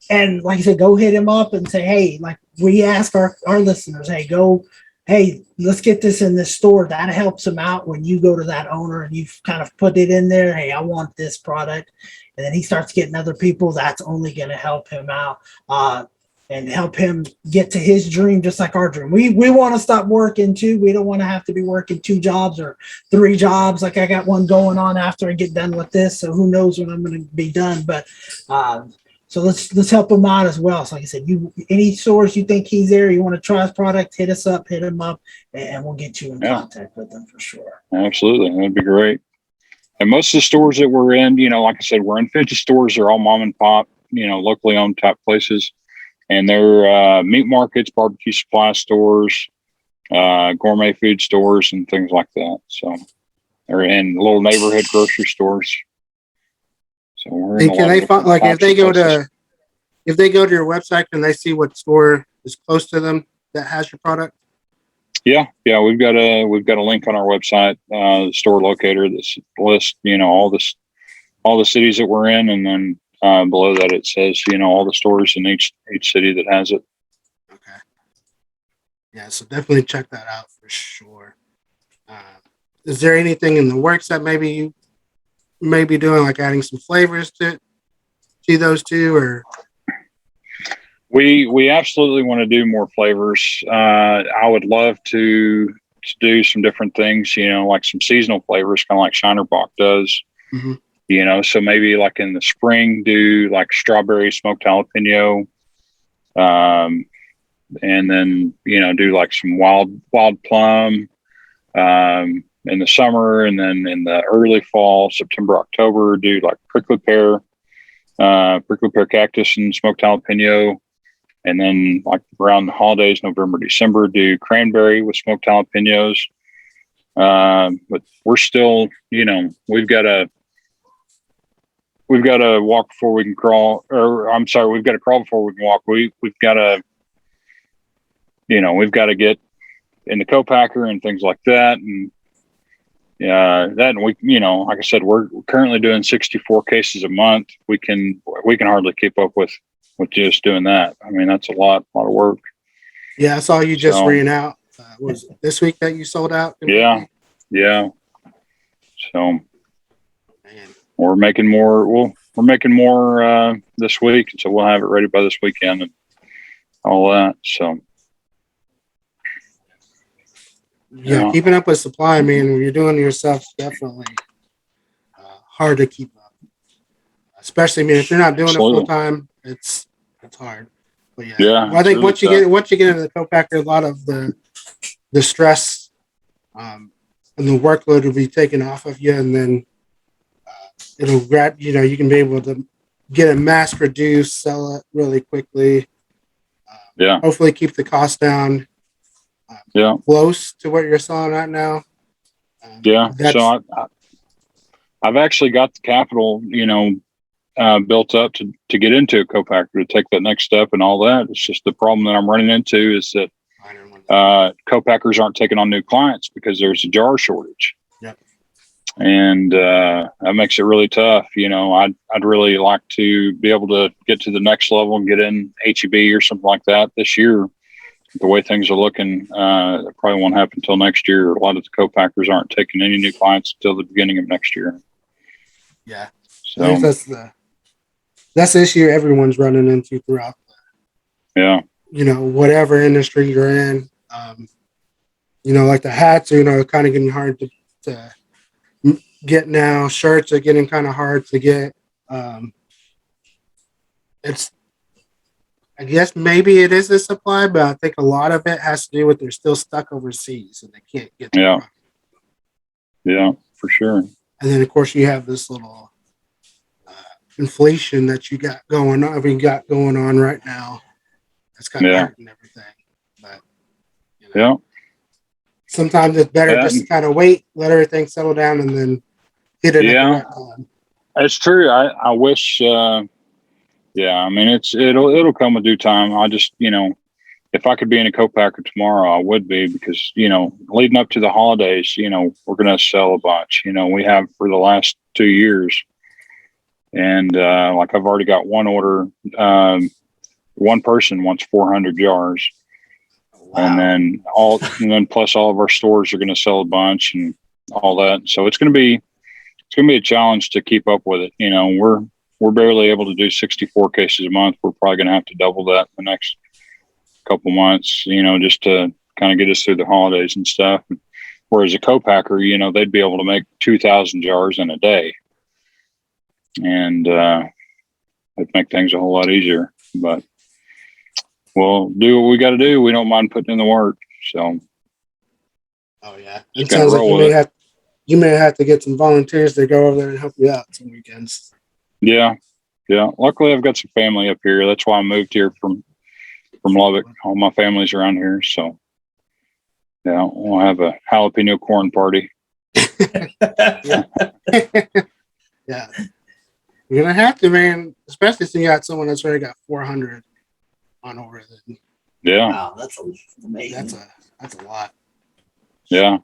And like I said, go hit him up and say, hey, like we ask our listeners, hey, let's get this in this store. That helps them out when you go to that owner and you've kind of put it in there. Hey, I want this product. And then he starts getting other people. That's only going to help him out and help him get to his dream, just like our dream. We want to stop working too. We don't want to have to be working 2 jobs or 3 jobs. Like I got one going on after I get done with this. So who knows when I'm going to be done. But so let's help him out as well. So like I said, any stores you think he's there, you want to try his product, hit us up, hit him up, and we'll get you in contact with them for sure. Absolutely. That'd be great. And most of the stores that we're in, like I said, we're in 50 stores. They're all mom and pop, locally owned type places. And they're meat markets, barbecue supply stores, gourmet food stores, and things like that. So they're in little neighborhood grocery stores. So we're in can they find, like, if they go to your website, can they see what store is close to them that has your product? Yeah. We've got a link on our website, the store locator that lists, all the cities that we're in, and then below that it says, all the stores in each city that has it. Okay. Yeah. So definitely check that out for sure. Is there anything in the works that maybe you may be doing, like adding some flavors to those two, or? We absolutely want to do more flavors. I would love to do some different things, like some seasonal flavors, kind of like Shiner Bock does. Mm-hmm. So maybe like in the spring, do like strawberry smoked jalapeno, and then do like some wild plum in the summer, and then in the early fall, September, October, do like prickly pear cactus and smoked jalapeno. And then like around the holidays, November, December, do cranberry with smoked jalapenos. But we're still, we've got to walk before we can crawl, or I'm sorry, we've got to crawl before we can walk. We've got to get in the co-packer and things like that. And we, like I said, we're currently doing 64 cases a month. We can hardly keep up with just doing that. I mean, that's a lot of work. Yeah, I saw you just ran out. Was it this week that you sold out? Yeah. So we're making more. We're making more this week, so we'll have it ready by this weekend and all that. So yeah, keeping up with supply. I mean, when you're doing it yourself, definitely hard to keep up. Especially, I mean, if you're not doing it full time, it's hard. But well, I think once you get into the co-packer, a lot of the stress and the workload will be taken off of you, and then it'll grab. You can be able to get it mass produced, sell it really quickly. Hopefully, keep the cost down. Close to what you're selling right now. Yeah. So I've actually got the capital, built up to get into a co-packer, to take that next step and all that. It's just the problem that I'm running into is that co-packers aren't taking on new clients because there's a jar shortage. Yep. And that makes it really tough. I'd really like to be able to get to the next level and get in HEB or something like that this year. The way things are looking, it probably won't happen until next year. A lot of the co-packers aren't taking any new clients until the beginning of next year. Yeah. So I think that's the issue everyone's running into throughout whatever industry you're in. Like the hats are, kind of getting hard to get now. Shirts are getting kind of hard to get. I guess maybe it is a supply, but I think a lot of it has to do with they're still stuck overseas and they can't get to the product. Yeah, for sure. And then of course you have this little inflation that you got going on. Right now. That's kind of hurting everything. But sometimes it's better just to kind of wait, let everything settle down, and then hit it at the right time. It's true. I wish. I mean, it'll come with due time. I just, if I could be in a co-packer tomorrow, I would be, because, leading up to the holidays, we're going to sell a bunch. We have for the last 2 years. And like I've already got one order. One person wants 400 jars. Wow. And then plus all of our stores are going to sell a bunch and all that. So it's going to be a challenge to keep up with it. We're barely able to do 64 cases a month. We're probably going to have to double that in the next couple months, just to kind of get us through the holidays and stuff. Whereas a co-packer, they'd be able to make 2,000 jars in a day, and it'd make things a whole lot easier. But we'll do what we got to do. We don't mind putting in the work. So, oh yeah, it sounds like you may have to get some volunteers to go over there and help you out some weekends. Yeah. Luckily, I've got some family up here. That's why I moved here from Lubbock. All my family's around here, so we'll have a jalapeno corn party. Yeah. Yeah. You're gonna have to, man. Especially since you got someone that's already got 400 on order. Yeah. Wow, that's amazing. That's a lot. Yeah.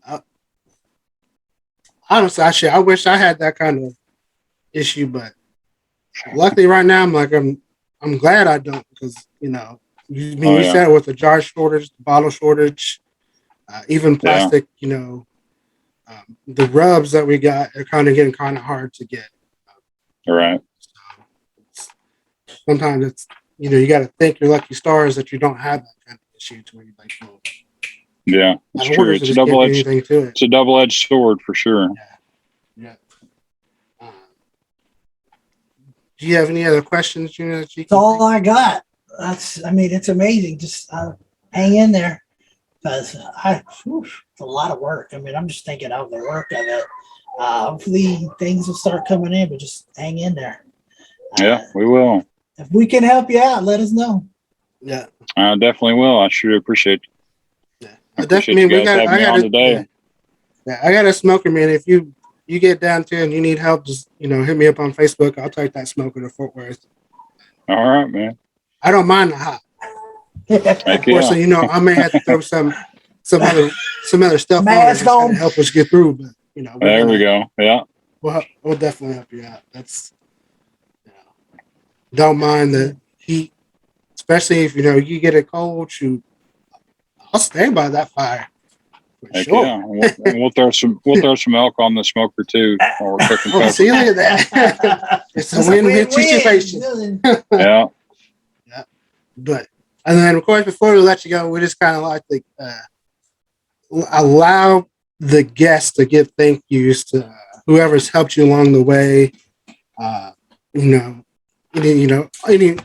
Honestly, I wish I had that kind of issue, but luckily right now I'm glad I don't, because you said with the jar shortage, the bottle shortage, even plastic, the rubs that we got are kind of getting kind of hard to get. All right. So sometimes it's you got to thank your lucky stars that you don't have that kind of issue to where you're like, well, yeah, it's true. It's a double-edged sword for sure. Yeah. Do you have any other questions, Gina? That's all I got. It's amazing. Just hang in there, because it's a lot of work. I'm just thinking of the work of it. Hopefully things will start coming in, but just hang in there. Yeah, we will. If we can help you out, let us know. Yeah, I definitely will. I sure appreciate it. Yeah, I got a smoker, man. If you get down to and you need help, just hit me up on Facebook. I'll take that smoker to Fort Worth. All right, man. I don't mind the hot. Of course, I may have to throw some other stuff Mask on to help us get through. But there we go. Yeah, we'll definitely help you out. That's don't mind the heat, especially if you get a cold. Shoot, I'll stand by that fire. Heck sure. Yeah, we'll throw some elk on the smoker too. Or we're cooking pepper. See, look at that. It's a win-win situation. Yeah. But and then of course before we let you go, we just kind of like to allow the guests to give thank yous to whoever's helped you along the way.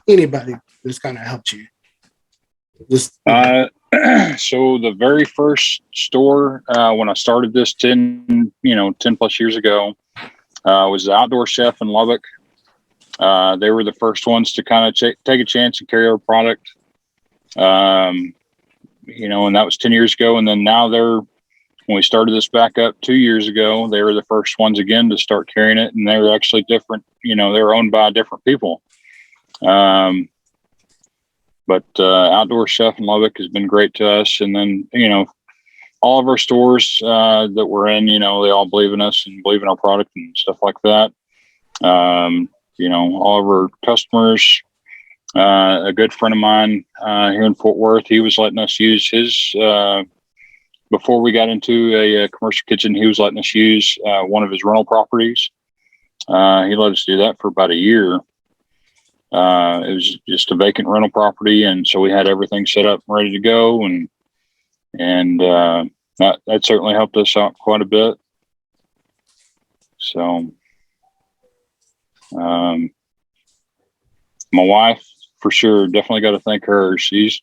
Anybody that's kind of helped you. Just so the very first store when I started this 10 plus years ago was the Outdoor Chef in Lubbock. They were the first ones to kind of take a chance and carry our product. And that was 10 years ago. And then now they're when we started this back up 2 years ago, they were the first ones again to start carrying it, and they were actually different. You know, they were owned by different people. But Outdoor Chef in Lubbock has been great to us. And then, you know, all of our stores that we're in, you know, they all believe in us and believe in our product and stuff like that. You know, all of our customers, a good friend of mine here in Fort Worth, he was letting us use his, before we got into a commercial kitchen, he was letting us use one of his rental properties. He let us do that for about a year. It was just a vacant rental property, and so we had everything set up and ready to go, and that certainly helped us out quite a bit. So, my wife, for sure, definitely got to thank her. She's,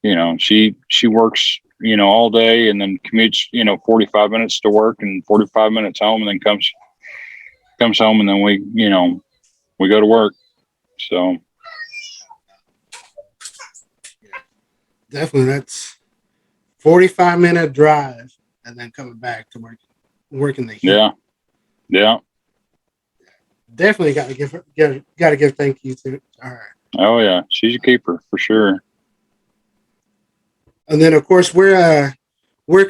you know, she works, you know, all day and then commutes, you know, 45 minutes to work and 45 minutes home, and then comes home, and then we, you know, we go to work. So definitely, that's 45-minute drive and then coming back to working the heat. Yeah. Definitely got to give thank you to her. Oh yeah, she's a keeper for sure. And then, of course, where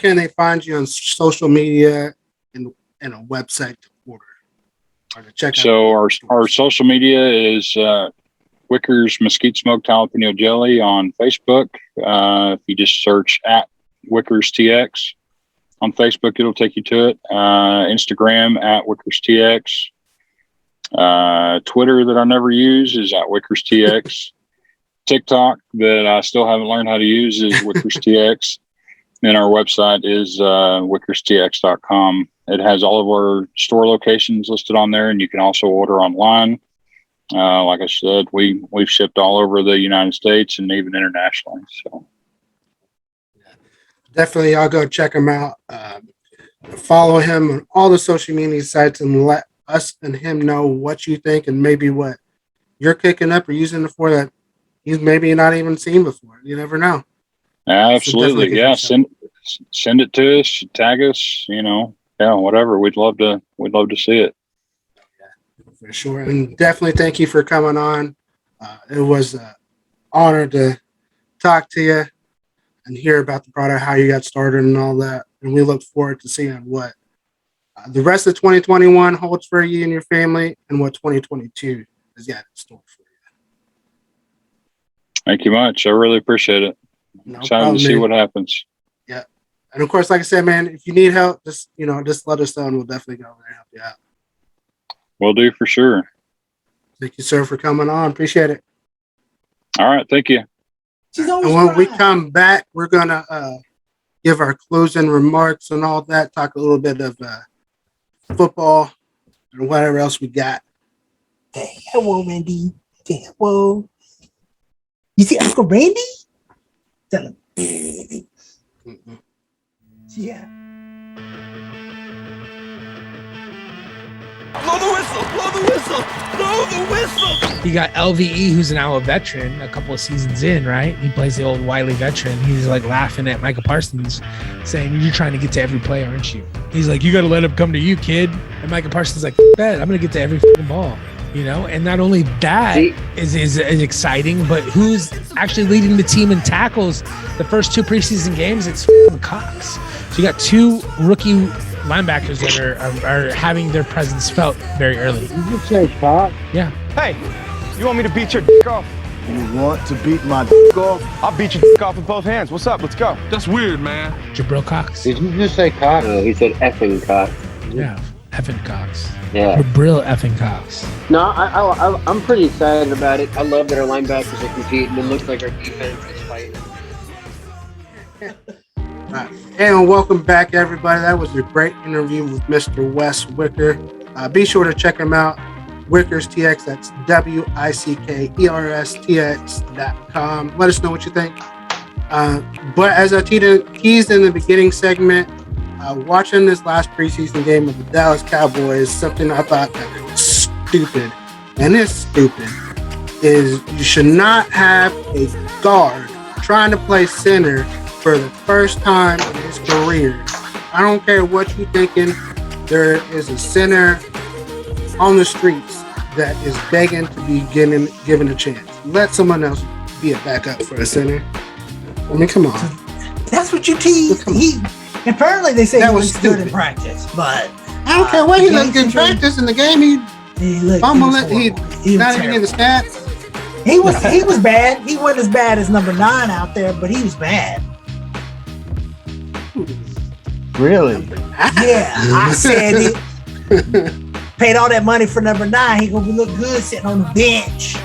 can they find you on social media and a website to order or to check out? So our social media is Wicker's Mesquite Smoked Jalapeno Jelly on Facebook. If you just search at Wicker's TX on Facebook, it'll take you to it. Instagram at Wicker's TX. Twitter that I never use is at Wicker's TX. TikTok that I still haven't learned how to use is Wicker's TX. And our website is wickerstx.com. It has all of our store locations listed on there, and you can also order online. Like I said, we've shipped all over the United States and even internationally. So definitely, I'll go check him out. Follow him on all the social media sites and let us and him know what you think and maybe what you're kicking up or using it for that he's maybe not even seen before. You never know. Absolutely, yeah. Send it to us, tag us. You know, yeah, whatever. We'd love to see it. For sure. And definitely thank you for coming on. It was an honor to talk to you and hear about the product, how you got started and all that. And we look forward to seeing what the rest of 2021 holds for you and your family and what 2022 has got in store for you. Thank you much. I really appreciate it. No Excited problem, to see man. what happens. Yeah. And of course, like I said, man, if you need help, just let us know and we'll definitely go over there and help you out. Will do for sure. Thank you, sir, for coming on. Appreciate it. All right. Thank you. And when we come back, we're going to give our closing remarks and all that, talk a little bit of football and whatever else we got. Whoa, Randy. Whoa. You see Uncle Randy? Tell him. Yeah. Blow the whistle! Blow the whistle! Blow the whistle! You got LVE, who's now a veteran, a couple of seasons in, right? He plays the old wily veteran. He's like laughing at Micah Parsons, saying, "You're trying to get to every play, aren't you?" He's like, "You got to let him come to you, kid." And Micah Parsons like, "F that, I'm going to get to every ball." You know, and not only that is exciting, but who's actually leading the team in tackles the first two preseason games? It's Cox. So you got two rookie linebackers that are having their presence felt very early. You just say Cox? Yeah. Hey, you want me to beat your dick off? You want to beat my dick off? I'll beat your dick off with both hands. What's up? Let's go. That's weird, man. Jabril Cox. Did you just say Cox? No, he said effing Cox. Yeah, effing Cox. Yeah. Jabril effing Cox. No, I'm pretty excited about it. I love that our linebackers are competing. It looks like our defense is fighting. And welcome back, everybody. That was a great interview with Mr. Wes Wicker. Be sure to check him out. Wicker's TX, that's WICKERSTX.com. Let us know what you think. But as I teased in the beginning segment, watching this last preseason game of the Dallas Cowboys, something I thought that was stupid, and it's stupid, is you should not have a guard trying to play center for the first time in his career I don't care what you're thinking. There is a center on the streets that is begging to be given a chance. Let someone else be a backup for a center. I mean, come on. That's what you tease. Apparently they say he was good in practice, but I don't care what he looked good in practice. In the game, he not even in the stats. He was bad. He wasn't as bad as number 9 out there, but he was bad. Really? Yeah, I said it. Paid all that money for number 9. He gonna look good sitting on the bench.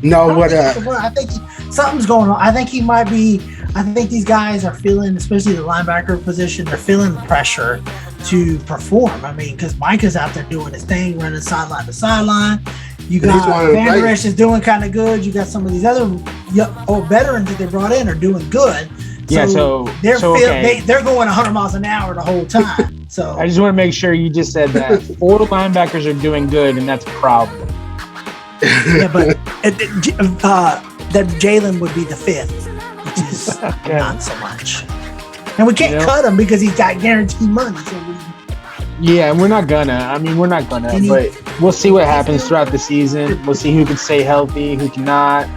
No, what? I think something's going on. I think he might be. I think these guys are feeling, especially the linebacker position, they're feeling pressure to perform. I mean, because Micah's out there doing his thing, running sideline to sideline. You got Van Resch is doing kind of good. You got some of these other veterans that they brought in are doing good. So they're going 100 miles an hour the whole time. So I just want to make sure you just said that 4 linebackers are doing good, and that's a problem. Yeah, but that Jalen would be the 5th, which is not so much. And we can't cut him because he's got guaranteed money. So we're not gonna. But we'll see what happens throughout the season. We'll see who can stay healthy, who cannot.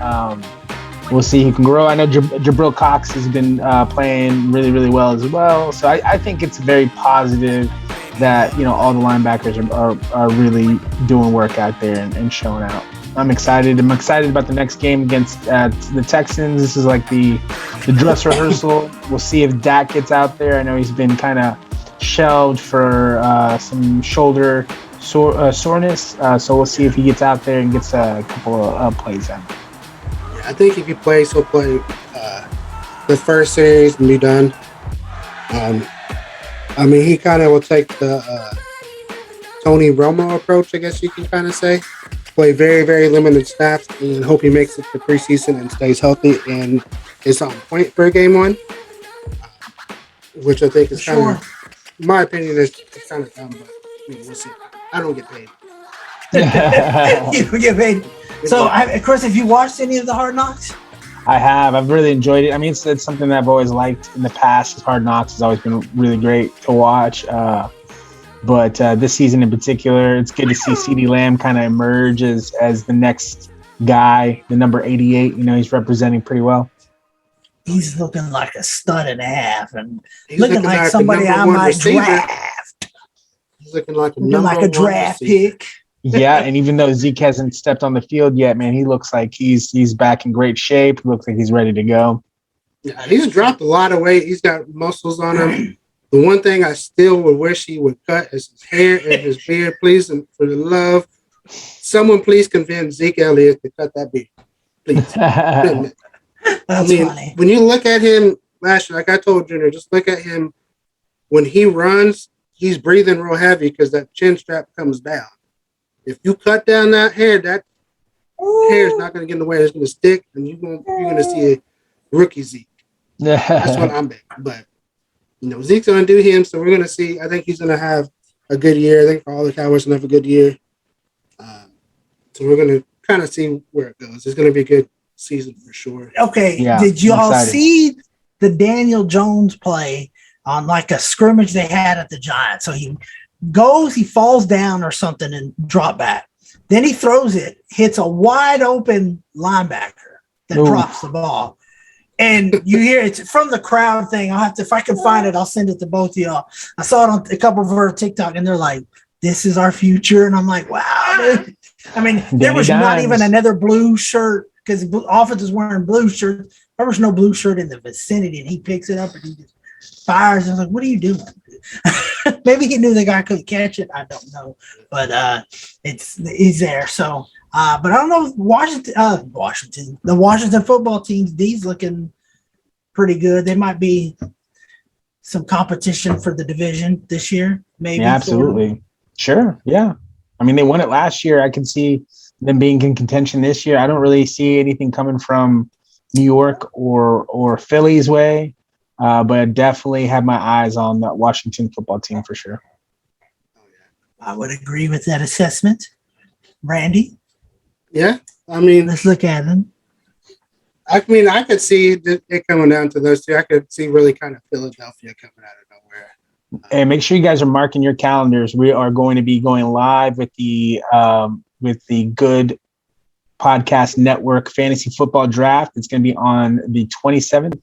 We'll see who can grow. I know Jabril Cox has been playing really, really well as well. So I think it's very positive that all the linebackers are really doing work out there and showing out. I'm excited. I'm excited about the next game against the Texans. This is like the dress rehearsal. We'll see if Dak gets out there. I know he's been kind of shelved for some shoulder soreness. So we'll see if he gets out there and gets a couple of plays out. I think if he plays, he'll play the first series and be done. I mean, he kind of will take the Tony Romo approach, I guess you can kind of say. Play very, very limited snaps and hope he makes it to preseason and stays healthy and is on point for game 1, which I think is kind of, in my opinion, is kind of dumb, but we'll see. I don't get paid. You don't get paid. So, Chris, have you watched any of the Hard Knocks? I have. I've really enjoyed it. I mean, it's something that I've always liked in the past. Hard Knocks has always been really great to watch. But this season in particular, it's good to see CeeDee Lamb kind of emerge as the next guy, the number 88. He's representing pretty well. He's looking like a stud and a half, and looking like somebody I might draft. He's looking like a draft pick. Yeah, and even though Zeke hasn't stepped on the field yet, man, he looks like he's back in great shape. Looks like he's ready to go. Yeah, he's dropped a lot of weight. He's got muscles on him. The one thing I still would wish he would cut is his hair and his beard, please. And for the love, someone please convince Zeke Elliott to cut that beard, please. Funny. When you look at him last year, like I told Junior, just look at him. When he runs, he's breathing real heavy because that chin strap comes down. If you cut down that hair is not going to get in the way. It's going to stick, and you're going to see a rookie Zeke. That's what I'm betting. But Zeke's going to do him, so we're going to see. I think he's going to have a good year. I think for all the Cowboys going to have a good year. So we're going to kind of see where it goes. It's going to be a good season for sure. Okay, did you all see the Daniel Jones play on like a scrimmage they had at the Giants? So he falls down or something and drop back. Then he throws it, hits a wide open linebacker that drops the ball. And you hear it from the crowd thing. I'll have to, if I can find it, I'll send it to both of y'all. I saw it on a couple of our TikTok, and they're like, "This is our future." And I'm like, "Wow, dude!" I mean, there was not even another blue shirt because the offense is wearing blue shirts. There was no blue shirt in the vicinity, and he picks it up and he just fires. I was like, "What are you doing?" Maybe he knew the guy couldn't catch it. I don't know, but he's there. So. But I don't know if the Washington football team's D's looking pretty good. They might be some competition for the division this year, maybe. Yeah, absolutely. Sure. Yeah. I mean, they won it last year. I can see them being in contention this year. I don't really see anything coming from New York or Philly's way, but I definitely have my eyes on that Washington football team for sure. I would agree with that assessment. Randy? Yeah, I mean, let's look at them. I mean, I could see it coming down to those two. I could see really kind of Philadelphia coming out of nowhere. And make sure you guys are marking your calendars. We are going to be going live with the Good Podcast Network Fantasy Football Draft. It's going to be on the 27th,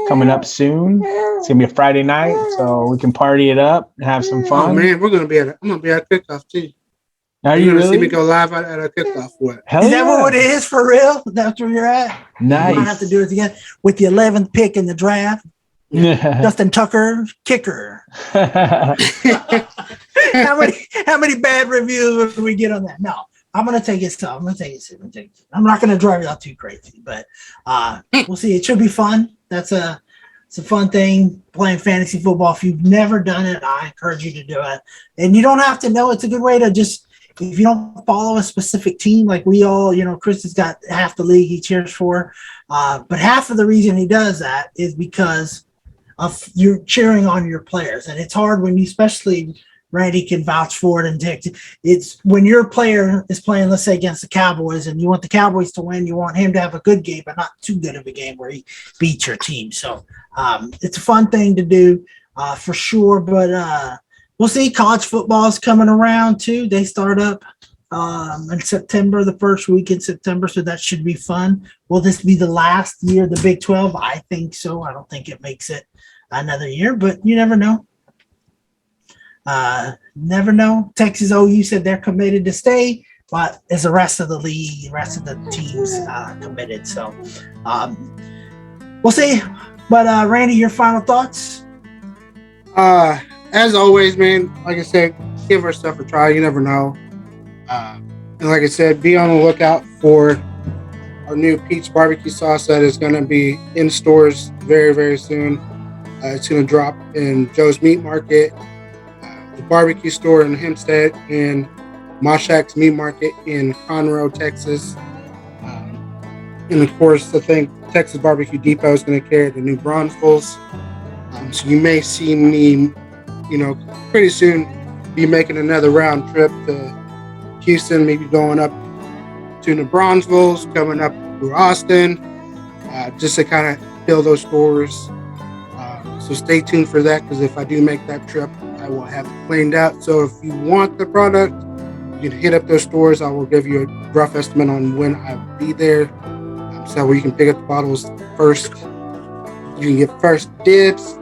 coming up soon. It's going to be a Friday night, so we can party it up and have some fun. Oh man, I'm going to be at kickoff too. Are You're you going to really? see me go live at a kickoff. What? Hell Is yeah. that what it is for real? That's where you're at? Nice. We're going to have to do it again with the 11th pick in the draft. Justin Tucker, kicker. How many bad reviews will we get on that? No, I'm going to take it slow. I'm not going to drive it out too crazy, but we'll see. It should be fun. It's a fun thing, playing fantasy football. If you've never done it, I encourage you to do it. And you don't have to know. It's a good way to just, if you don't follow a specific team, like we all, Chris has got half the league he cheers for. But half of the reason he does that is because of you're cheering on your players. And it's hard when you, especially Randy can vouch for it, and it's when your player is playing, let's say, against the Cowboys, and you want the Cowboys to win, you want him to have a good game, but not too good of a game where he beats your team. So it's a fun thing to do for sure. But we'll see. College football is coming around too. They start up in September, the first week in September, so that should be fun. Will this be the last year of the Big 12? I think so. I don't think it makes it another year, but you never know. Never know. Texas OU said they're committed to stay, but is the rest of the league, the rest of the teams committed? So we'll see. But Randy, your final thoughts? As always, man, like I said, give our stuff a try. You never know. And like I said, be on the lookout for our new Pete's barbecue sauce that is going to be in stores very, very soon. It's going to drop in Joe's Meat Market, the barbecue store in Hempstead, and Moshak's Meat Market in Conroe, Texas. And of course, I think Texas Barbecue Depot is going to carry the new Bronzefuls. So you may see me, pretty soon be making another round trip to Houston, maybe going up to the Bronzefuls, coming up through Austin, just to kind of fill those stores. So stay tuned for that, because if I do make that trip, I will have it cleaned out. So if you want the product, you can hit up those stores. I will give you a rough estimate on when I will be there, so where you can pick up the bottles first. You can get first dibs,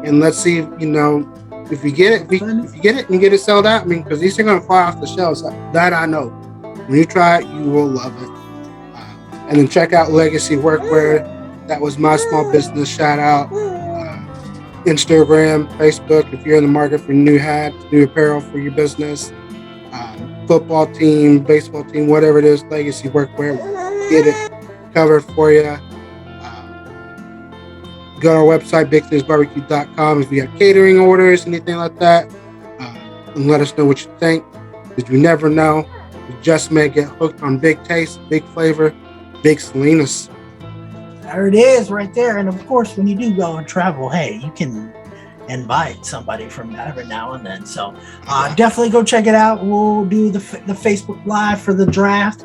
and let's see, if you get it, if you get it and you get it sold out. I mean, because these are going to fly off the shelves. That I know. When you try it, you will love it. And then check out Legacy Workwear. That was my small business shout out. Instagram, Facebook, if you're in the market for new hats, new apparel for your business, football team, baseball team, whatever it is, Legacy Workwear, get it covered for you. Go to our website, bigthingsbarbecue.com, if you got catering orders, anything like that, and let us know what you think, because you never know. You just may get hooked on big taste, big flavor, big Salinas. There it is right there. And of course, when you do go and travel, hey, you can invite somebody from every now and then. So definitely go check it out. We'll do the Facebook Live for the draft.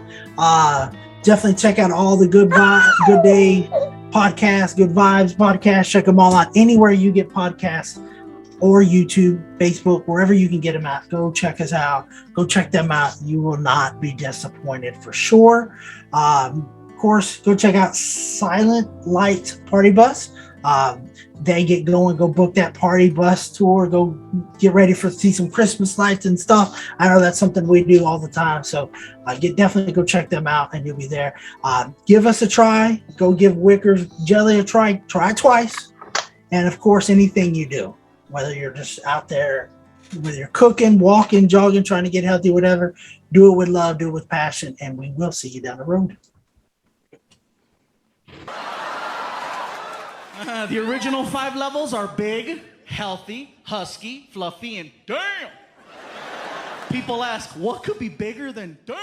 Definitely check out all the Good Day podcasts, Good Vibes podcasts. Check them all out anywhere you get podcasts, or YouTube, Facebook, wherever you can get them at. Go check us out. Go check them out. You will not be disappointed for sure. Of course, go check out Silent Light Party Bus. They get going, go book that party bus tour, go get ready to see some Christmas lights and stuff. I know that's something we do all the time. So definitely go check them out, and you'll be there. Give us a try. Go give Wicker's Jelly a try. Try twice. And of course, anything you do, whether you're just out there, whether you're cooking, walking, jogging, trying to get healthy, whatever, do it with love, do it with passion, and we will see you down the road. The original 5 levels are big, healthy, husky, fluffy, and damn. People ask, what could be bigger than damn?